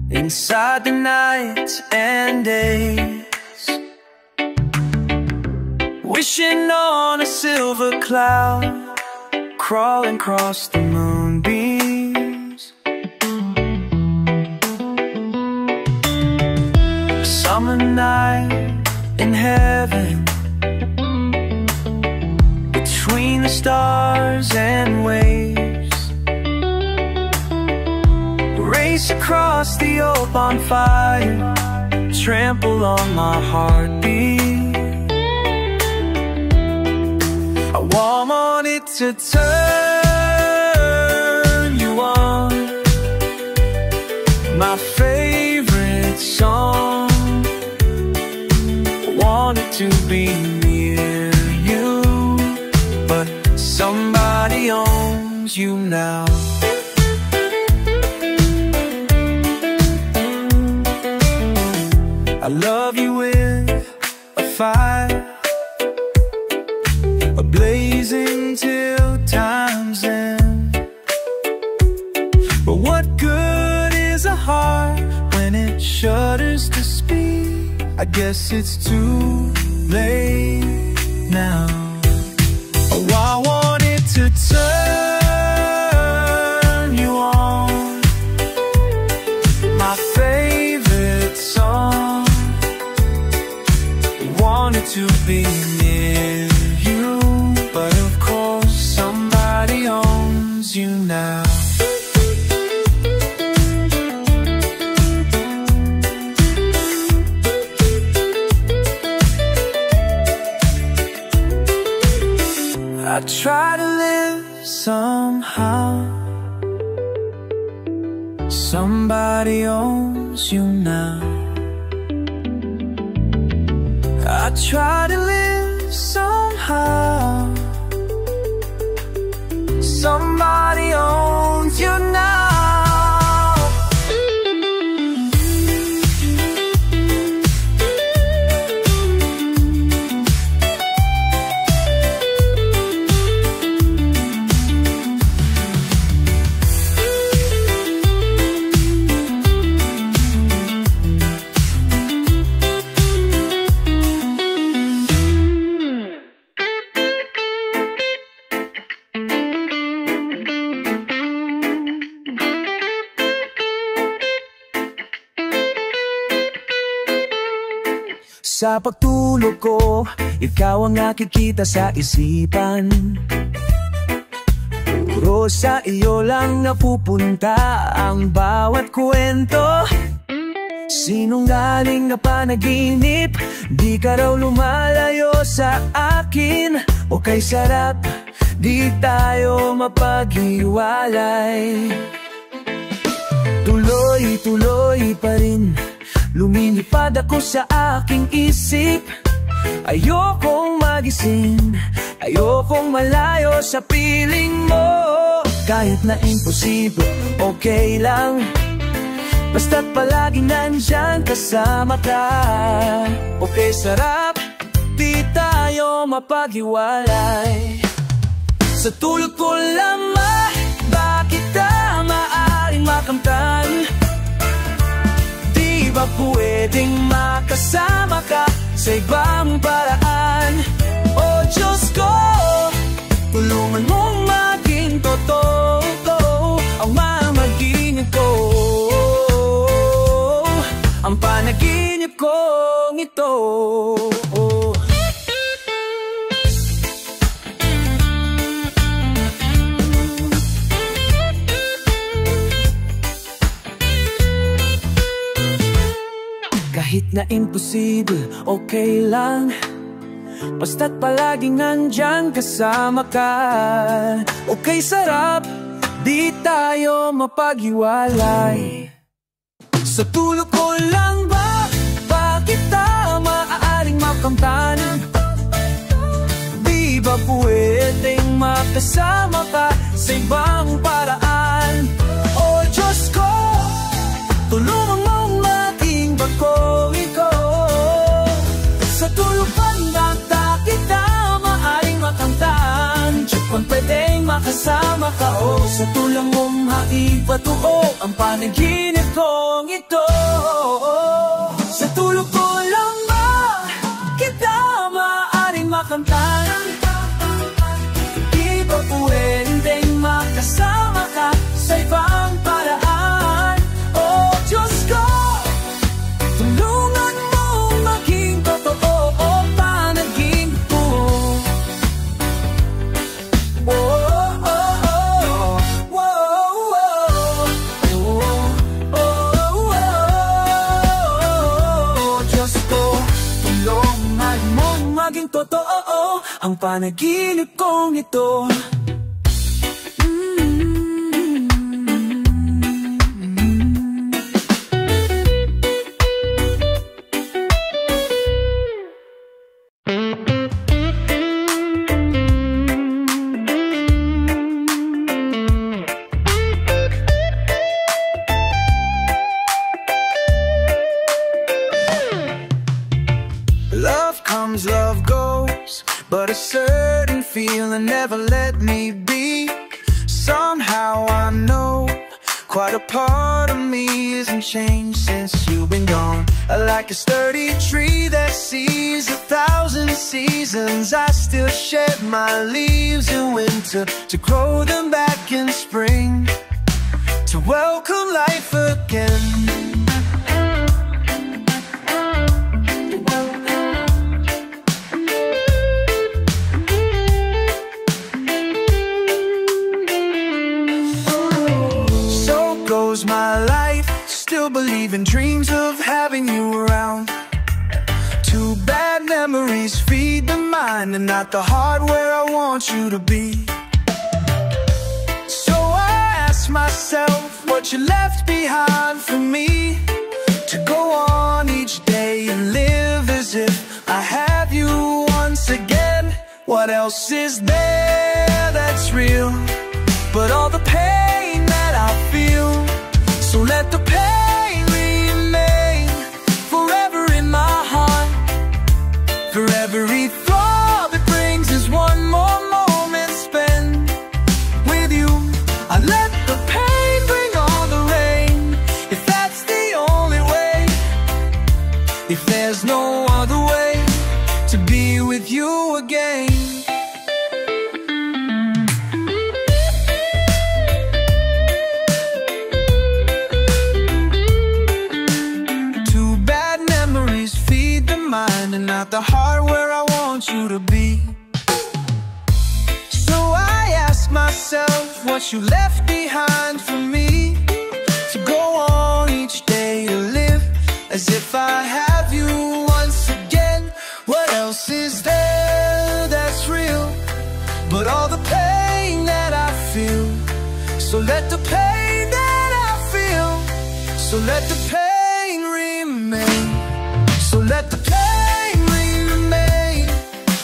inside the nights and days, wishing on a silver cloud, crawling across the moonbeams. A summer night in heaven, between the stars and waves, race across the open fire, trample on my heartbeat. I want it to turn you on, my favorite you now. I love you with a fire, blazing till time's end. But what good is a heart when it shudders to speak? I guess it's too late now. Oh, I wanted to turn you on, my favorite song. Wanted to be near you, but of course somebody owns you now. I try to live somehow. Somebody owns you now. I try to live somehow. Somebody owns you now. Sa pagtulog ko, ikaw ang nakikita sa isipan. Puro sa iyo lang napupunta ang bawat kwento. Sinungaling na panaginip, di ka raw lumalayo sa akin. O kay sarap, di tayo mapaghiwalay. Tuloy-tuloy pa rin, lumilipad ako sa aking isip. Ayokong magising, ayokong malayo sa piling mo. Kahit na imposible, okay lang, basta't palaging nandyan kasama ka. Okay, sarap, di tayo mapaghiwalay. Sa tulog ko lamang, bakit ka maaaring makamtan? Di ba pwedeng makasama ka sa ibang paraan? Oh Diyos ko, tulungan mong maging totoo ang mamagitan ko, ang panaginip kong ito. Kahit na imposible, okay lang, basta't palaging nandyan kasama ka. Okay, sarap, di tayo mapaghiwalay. Sa tulog ko lang ba, bakit ta maaaring makamtan? Di ba pwedeng makasama ka sa ibang paraan? Oh Diyos ko, tulungan mong maging bagong ikaw. Sa tulog banda kita maaaring makamtan. Diyan kung pwedeng makasama ka, oh, sa tulang mong haipatuo ang panaginip kong ito. Sa tulog ko lang ba kita maaaring makamtan? Di ba pwedeng makasama ka sa ibang paraan? Oh Diyos ko, tulungan mong maging totoo o panaginip ko. Oh, oh, oh, oh, oh, oh, oh, Diyos ko, tulungan mong maging totoo ang panaginip kong ito. still and never let me be. Somehow I know quite a part of me isn't changed since you've been gone. Like a sturdy tree that sees 1,000 seasons, I still shed my leaves in winter to grow them back in spring, to welcome life again. My life, still believe in dreams of having you around. Too bad memories feed the mind and not the heart where I want you to be. So I ask myself what you left behind for me, to go on each day and live as if I have you once again. What else is there that's real but all the pain that I feel? So let the pain remain forever in my heart. For every throb it brings is one more moment spent with you. I let the pain bring all the rain, if that's the only way, if there's no other way to be with you again. And not the heart where I want you to be. So I ask myself what you left behind for me, to go on each day to live as if I have you once again. What else is there that's real but all the pain that I feel? So let the pain that I feel, so let the pain remain. So let the pain remain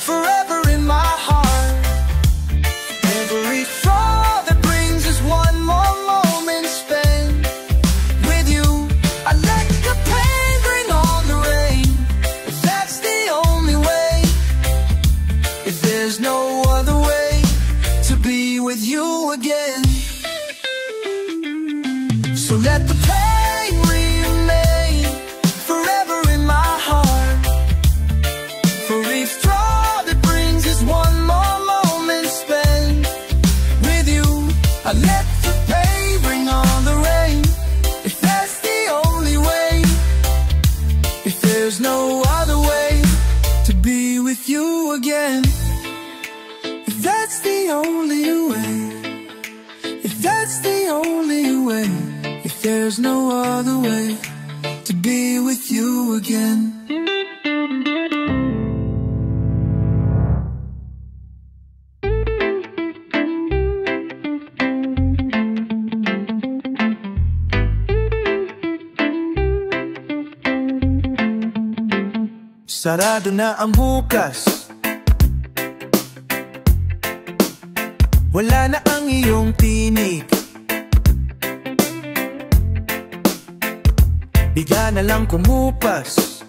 forever in my heart. Every thought that brings is one more moment spent with you. I let the pain bring on the rain, if that's the only way, if there's no other way to be with you again. So let the pain remain forever in my heart. For each throb it brings is one more moment spent with you. I let the pain bring on the rain, if that's the only way, if there's no other way to be with you again. If that's the only way, if that's the only way, if there's no other way to be with you again. Sarado na ang bukas, wala na ang iyong tinig, bigla na lang kumupas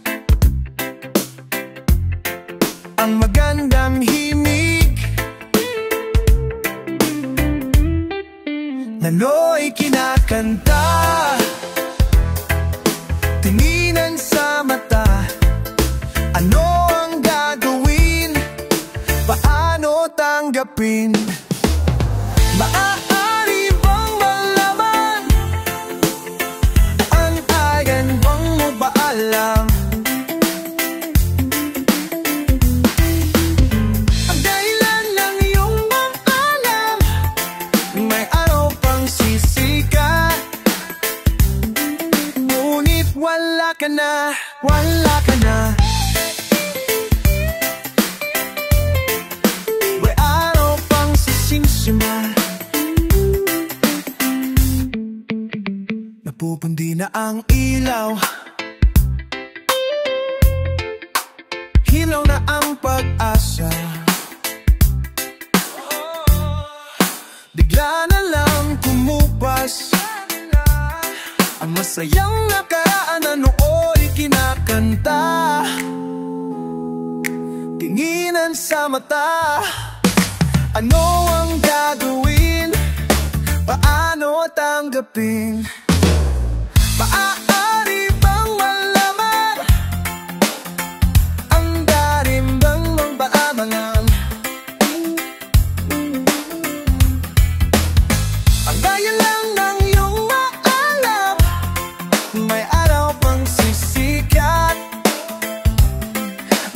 ang magandang himig. Nano'y kinakanta, tinginan sa mata. Ano ang gagawin? Paano tanggapin? Maaari bang malaman? Ang ayan bang mo ba alam? Ang dahilan ng iyong alam, may araw pang sisika. Ngunit wala ka na, wala ka na. Napupundi na ang ilaw, hilaw na ang pag-asa. Bigla na lang kumupas ang masayang nakaraan na nooy kinakanta. Tinginan sa mata, Ano ang gagawin? Paano tanggapin? Maaari bang malaman ang darimbang mong paamangan? Ang gaya lang ng iyong maalam, may araw pang sisikat,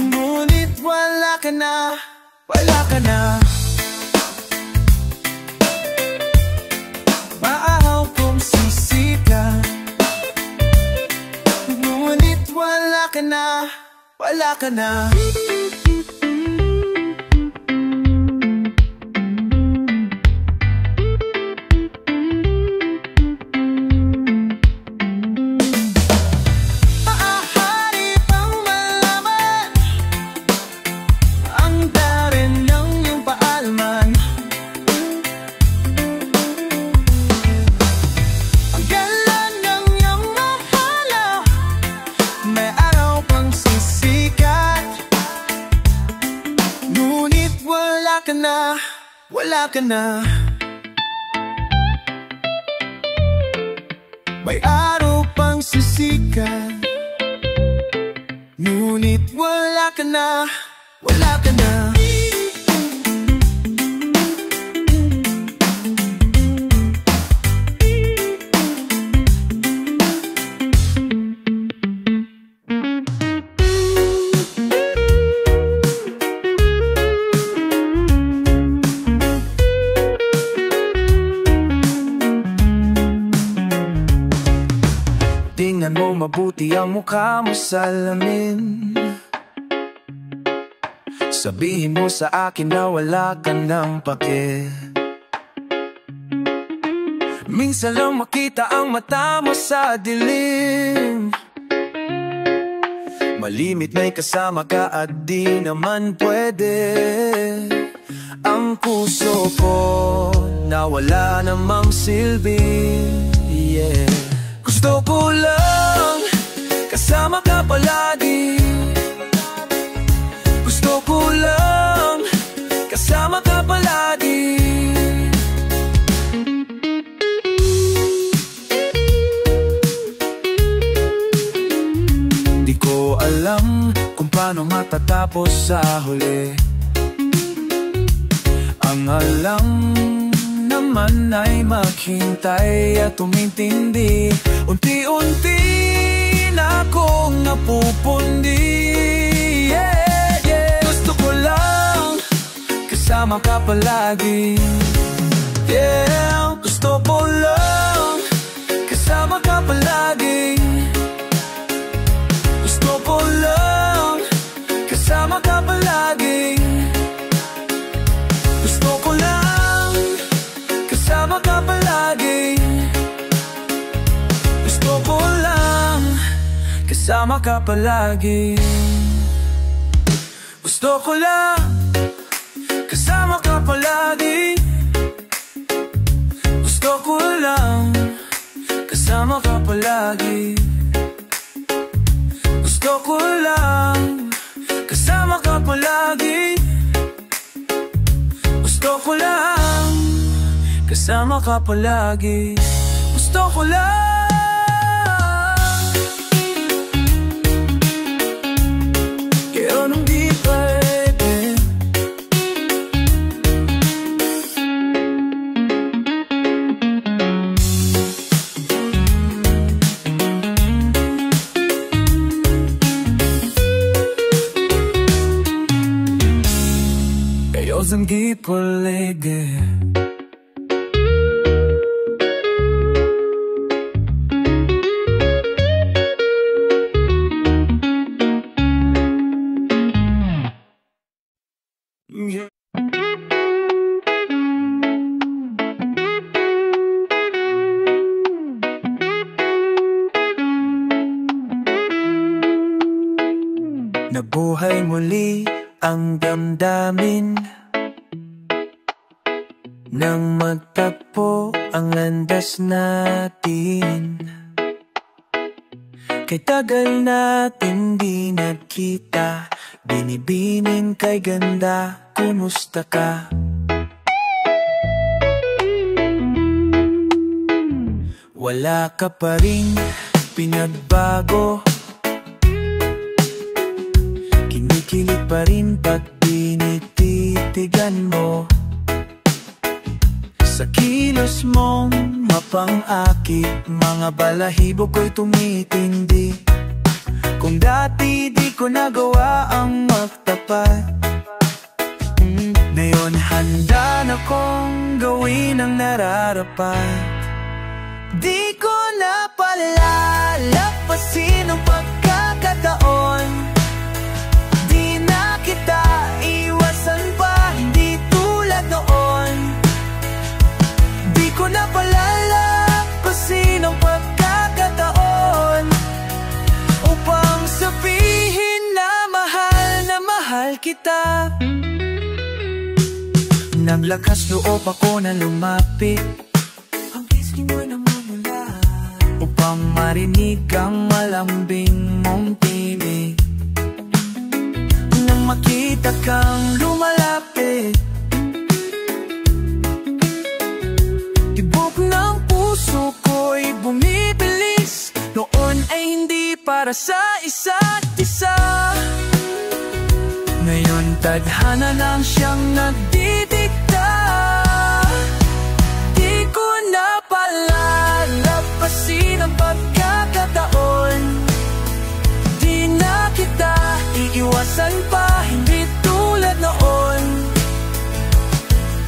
ngunit wala ka na, wala ka na. Maaraw kong sisikat, ngunit wala ka na, wala ka na. Wala ka na. May araw pang sisikat, ngunit wala ka na, wala ka na. Tingnan mo mabuti ang mukha mo sa lamin. Sabihin mo sa akin na wala ka ng pake. Minsan lang makita ang mata mo sa dilim. Malimit na'y kasama ka at di naman pwede. Ang puso ko na wala namang silbi, yeah. Gusto ko lang kasama ka palagi. Gusto ko lang kasama ka palagi. Di ko alam kung paano matatapos sa huli. Ang alam naman ay maghintay at tumintindi. Unti-unti na akong napupundi, yeah, yeah. Gusto ko lang kasama ka palagi, yeah. Gusto ko lang kasama ka palagi. Gusto ko lang kasama ka palagi. Gusto ko lang kasama ka palagi. Gusto ko lang kasama ka palagi. Gusto ko lang kasama ka palagi. Gusto ko lang kasama ka palagi. Gusto ko lang kasama ka palagi. Gusto ko lang kasama ka palagi. Gusto ko lang. Quiero nung di pwede. Kayo zang di pwede. Nabuhay muli ang damdamin nang magtagpo ang landas natin. Kay tagal natin di nagkita, binibining kay ganda, kumusta ka? wala ka pa rin pinagbago. Kinikilig pa rin pag tinititigan mo. Sa kilos mong mapang-akit, mga balahibo ko'y tumitindi. Kung dati di ko nagawa ang magtapat, ngayon handa na kong gawin ang nararapat. Di ko na palalapasin ang pagkakataon. Di na kita iwasan pa, hindi tulad noon. Di ko na palalapasin ang pagkakataon upang sabihin na mahal kita. Naglakas loob ako na lumapit ang pisngi mo na mamula, upang marinig ang malambing mong tinig. Nang makita kang lumalapit, tibok ng puso ko'y bumibilis. Noon ay hindi para sa isa't isa, ngayon tadhana lang siyang nagdidikta. Di ko na palalapasin ang pagkakataon. Di na kita iiwasan pa, hindi tulad noon.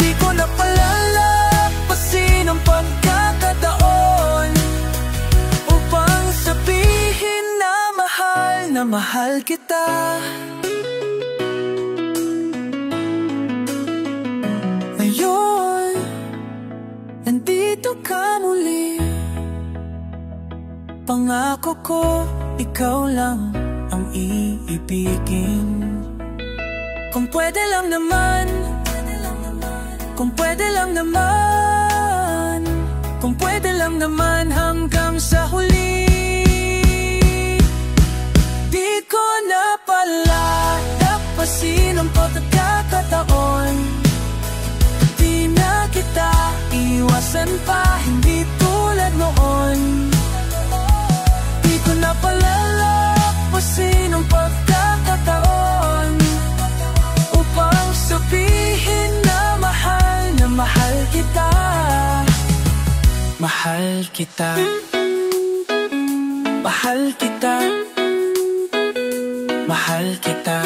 Di ko na palalapasin ang pagkakataon upang sabihin na mahal kita. Ngayon, nandito ka muli. Pangako ko, ikaw lang ang iibigin. Kung pwede lang naman, kung pwede lang naman, kung pwede lang naman hanggang sa huli. Di ko na palalapasin ang pagkakataon. Di na kita iwasan pa, hindi tulad noon. Di ko na palalapasin ang pagkakataon upang sabihin na mahal kita. Mahal kita, mahal kita, mahal kita.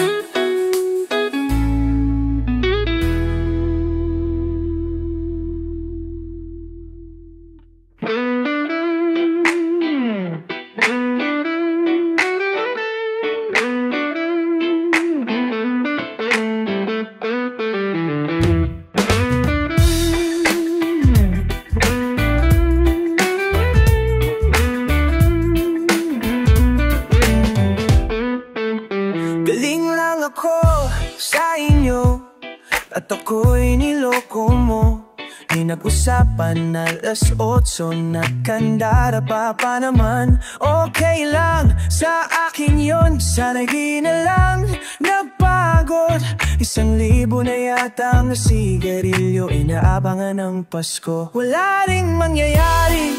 At ako'y niloko mo. Pinag-usapan na alas 8 na kandara pa naman. Okay lang sa akin yon, sana'y di na lang nagpagod. 1,000 na yata ang sigarilyo, inaabangan ng Pasko. Wala ring mangyayari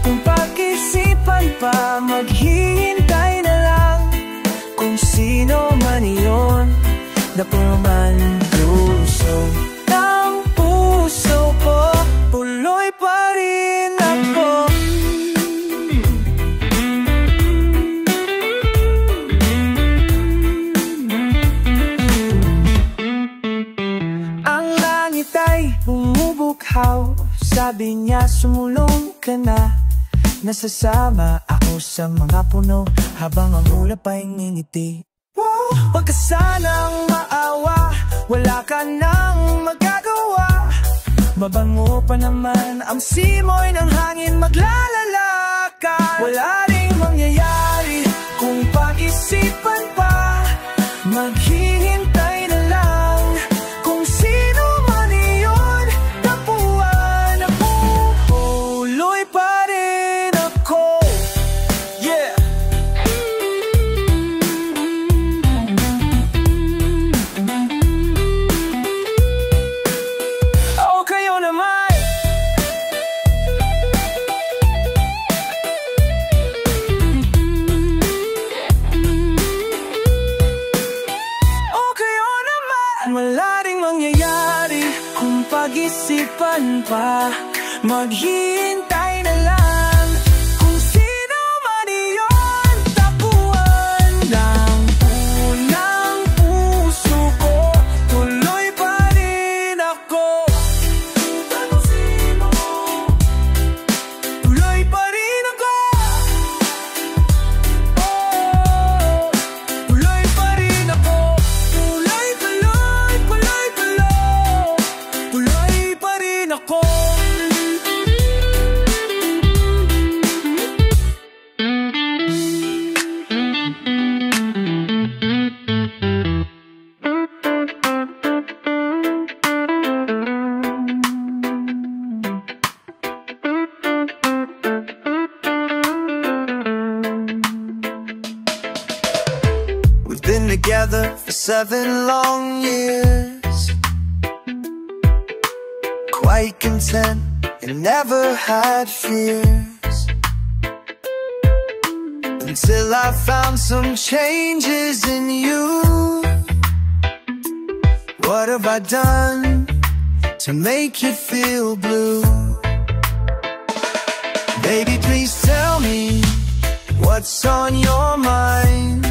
kung pag-isipan pa, maghihintay na lang. Kung sino man iyon, napuman puso ng puso ko, tuloy pa rin ako. Ang langit ay bumubughaw, sabi niya sumulong ka na. Nasasama ako sa mga puno habang ang ulap ay ngingiti. Huwag ka sanang maawa, wala ka nang magagawa. Mabango pa naman ang simoy ng hangin, maglalala ka. Wala ring mangyayari kung pag-isipan pa, maghihintay na lang. Kung sino man iyon, tapuan ako, tuloy pa rin ako. Yeah! Maghihintay na lang kung sino man iyon. Takuan ng unang puso ko, tuloy pa rin ako. Tanong sino, tuloy pa rin ako. Oh, tuloy pa rin ako. Tuloy, tuloy, tuloy, tuloy, tuloy pa rin ako. We've been together for 7 long years, quite content and never had fears, until I found some changes in you. What have I done to make you feel blue? Baby, please tell me what's on your mind.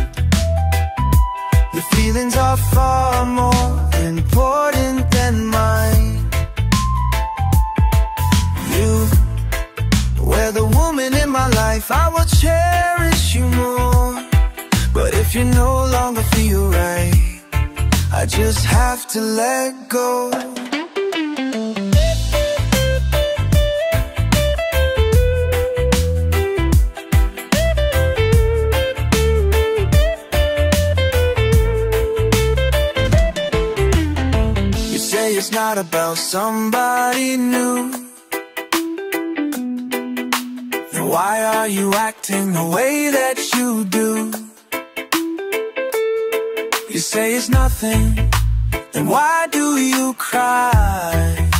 Your feelings are far more important than mine. You were the woman in my life, I will cherish you more. But if you no longer feel right, I just have to let go. You say it's not about somebody new, then why are you acting the way that you do? You say it's nothing, then why do you cry?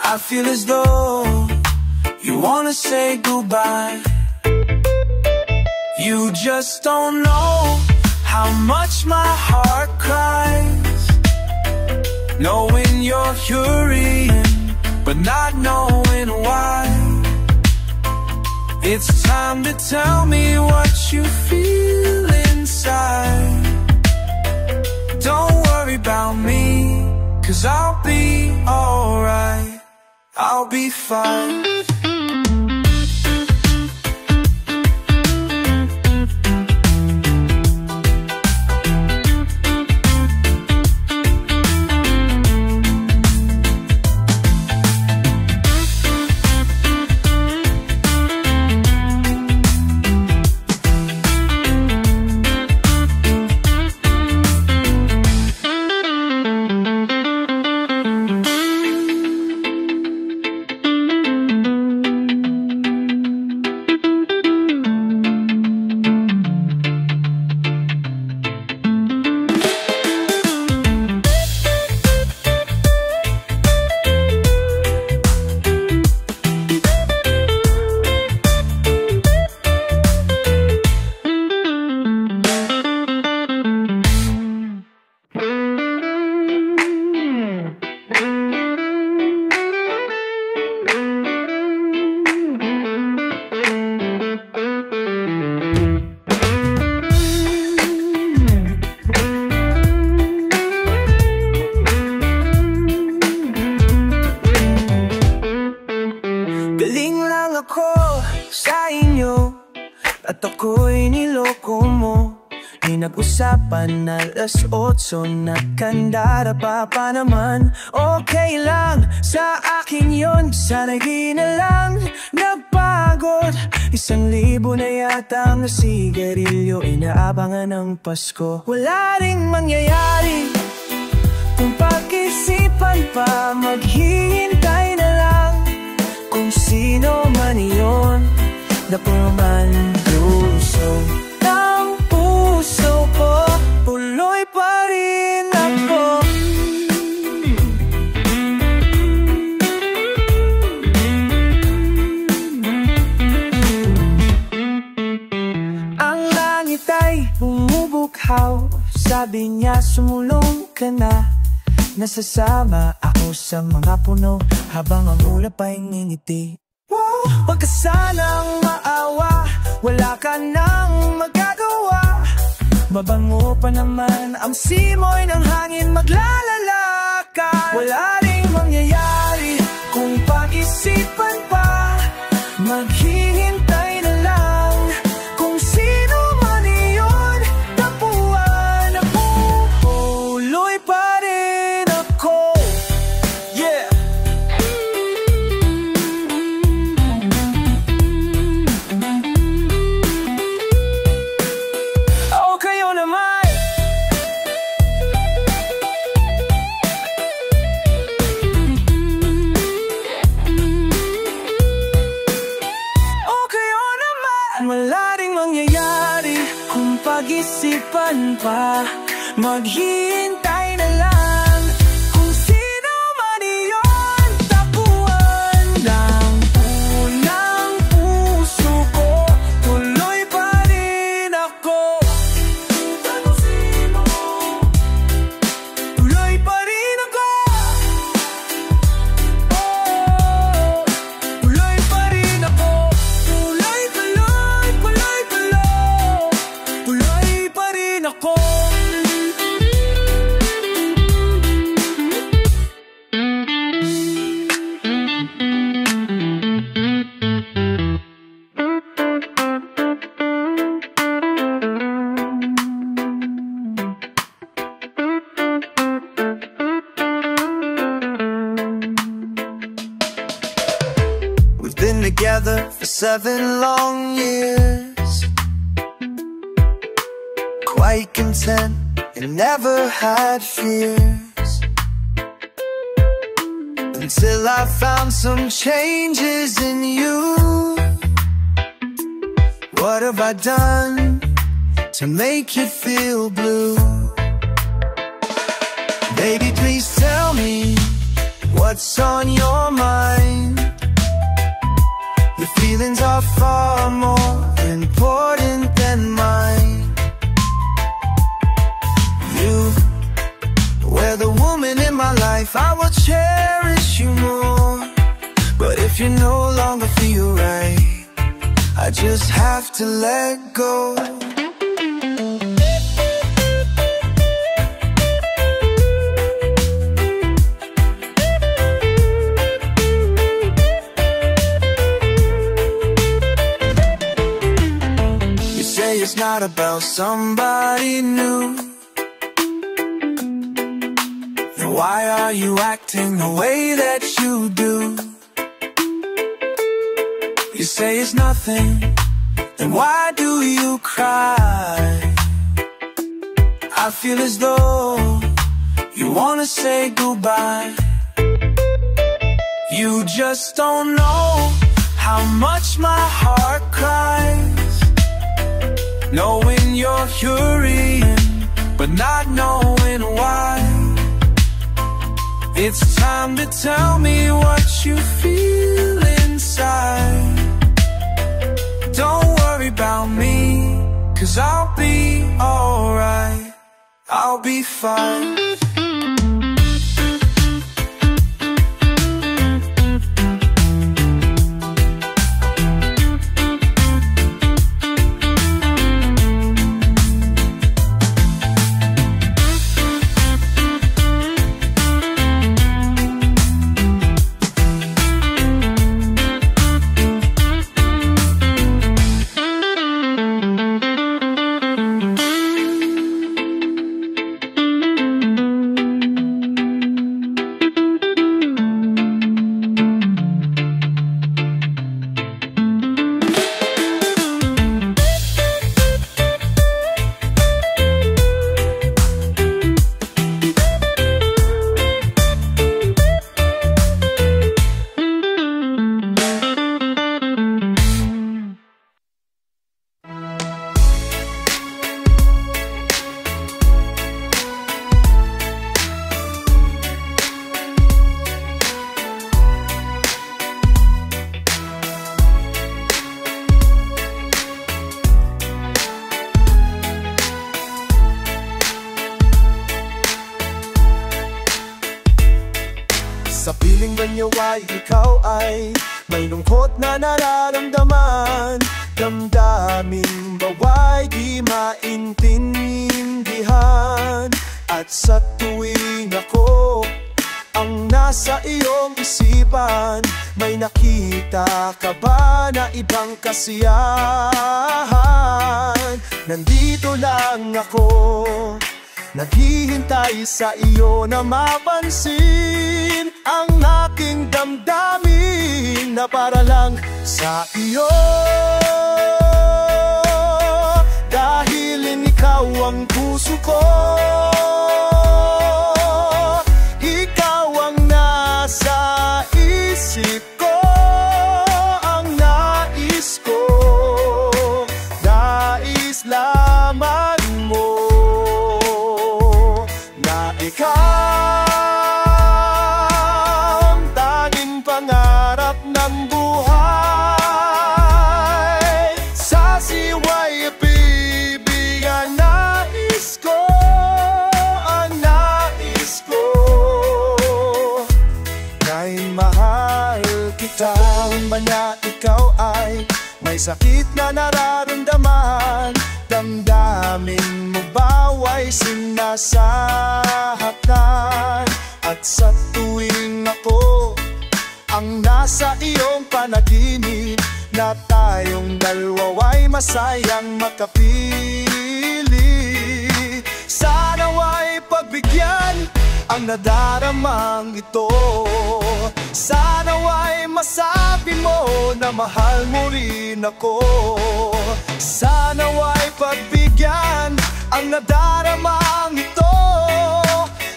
I feel as though you wanna say goodbye. You just don't know how much my heart cries, knowing you're hurrying, but not knowing why. It's time to tell me what you feel inside. Don't worry about me, 'cause I'll be alright. I'll be fine. Galing lang ako sa inyo at ako'y niloko mo. Pinag-usapan na 8:00, nakandara pa naman. Okay lang sa akin yon, sana'y di na lang napagod. 1,000 na yata ang sigarilyo, inaabangan ng Pasko. Wala ring mangyayari kung pag-isipan pa, maghihintay na lang kung sino man iyon na pumanduso ng puso ko, tuloy pa rin ako. Ang langit ay bumubukhaw, sabi niya sumulong ka na. Nasasama ako bango sa mga puno habang ang ulap ay ngingiti. Huwag ka sanang maawa, wala ka nang magagawa. Mabango pa naman ang simoy ng hangin, maglalala ka. Wala ring mangyayari kung pag-isipan pa. Maghihintay na lang kung sino man iyon. Tapuan ako, tuloy pa rin ako. Yeah! Oh, kayo naman. Wala ring mangyayari kung pag-isipan pa. Maghihintay na lang kung sino man iyon. Tapuan ng unang puso ko, tuloy pa rin ako. Tuloy pa rin ako. Oh, tuloy pa rin ako. Been together for 7 long years, quite content and never had fears, until I found some changes in you. What have I done to make you feel blue? Baby, please tell me what's on your mind. Your feelings are far more important than mine. You were the woman in my life, I will cherish you more. But if you no longer feel right, I just have to let go. It's not about somebody new. Then why are you acting the way that you do? You say it's nothing, then why do you cry? I feel as though you wanna say goodbye. You just don't know how much my heart cries, knowing you're hurrying, but not knowing why. It's time to tell me what you feel inside. Don't worry about me, 'cause I'll be alright. I'll be fine. inyo ay ikaw ay may lungkot na nararamdaman. Damdamin bawa'y di maintindihan. At sa tuwing ako ang nasa iyong isipan, may nakita ka ba na ibang kasiyahan? Nandito lang ako, naghihintay sa iyo na mapansin ang aking damdamin na para lang sa iyo. Dahil ikaw ang puso ko, ikaw ang nasa isip ko, ang nais ko, nais lamang mo na ikaw ang tanging pangarap ng buhay. Sa siwa'y ibigay nais ko, ang nais ko, kay mahal kita. Ba na ikaw ay may sakit na nararamdaman? Damdamin mo ba'y sinasahatan? At sa tuwing ako ang nasa iyong panaginip, na tayong dalawa'y masayang makapili. Sana'y pagbigyan ang nadaramang ito. Sana'y masabi mo na mahal mo rin ako. Sana'y pagbigyan ang nadaramang ito.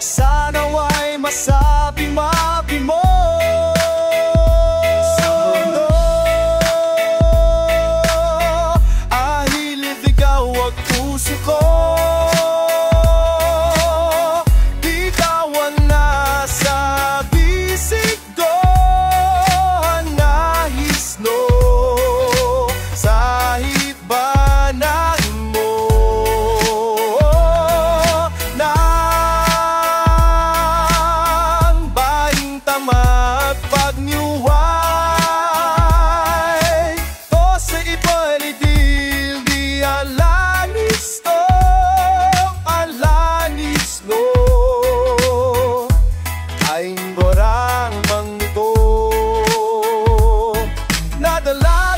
Sana'y masabi mo sa mundo ahilid ikaw ang puso ko. Borang mang ito nadala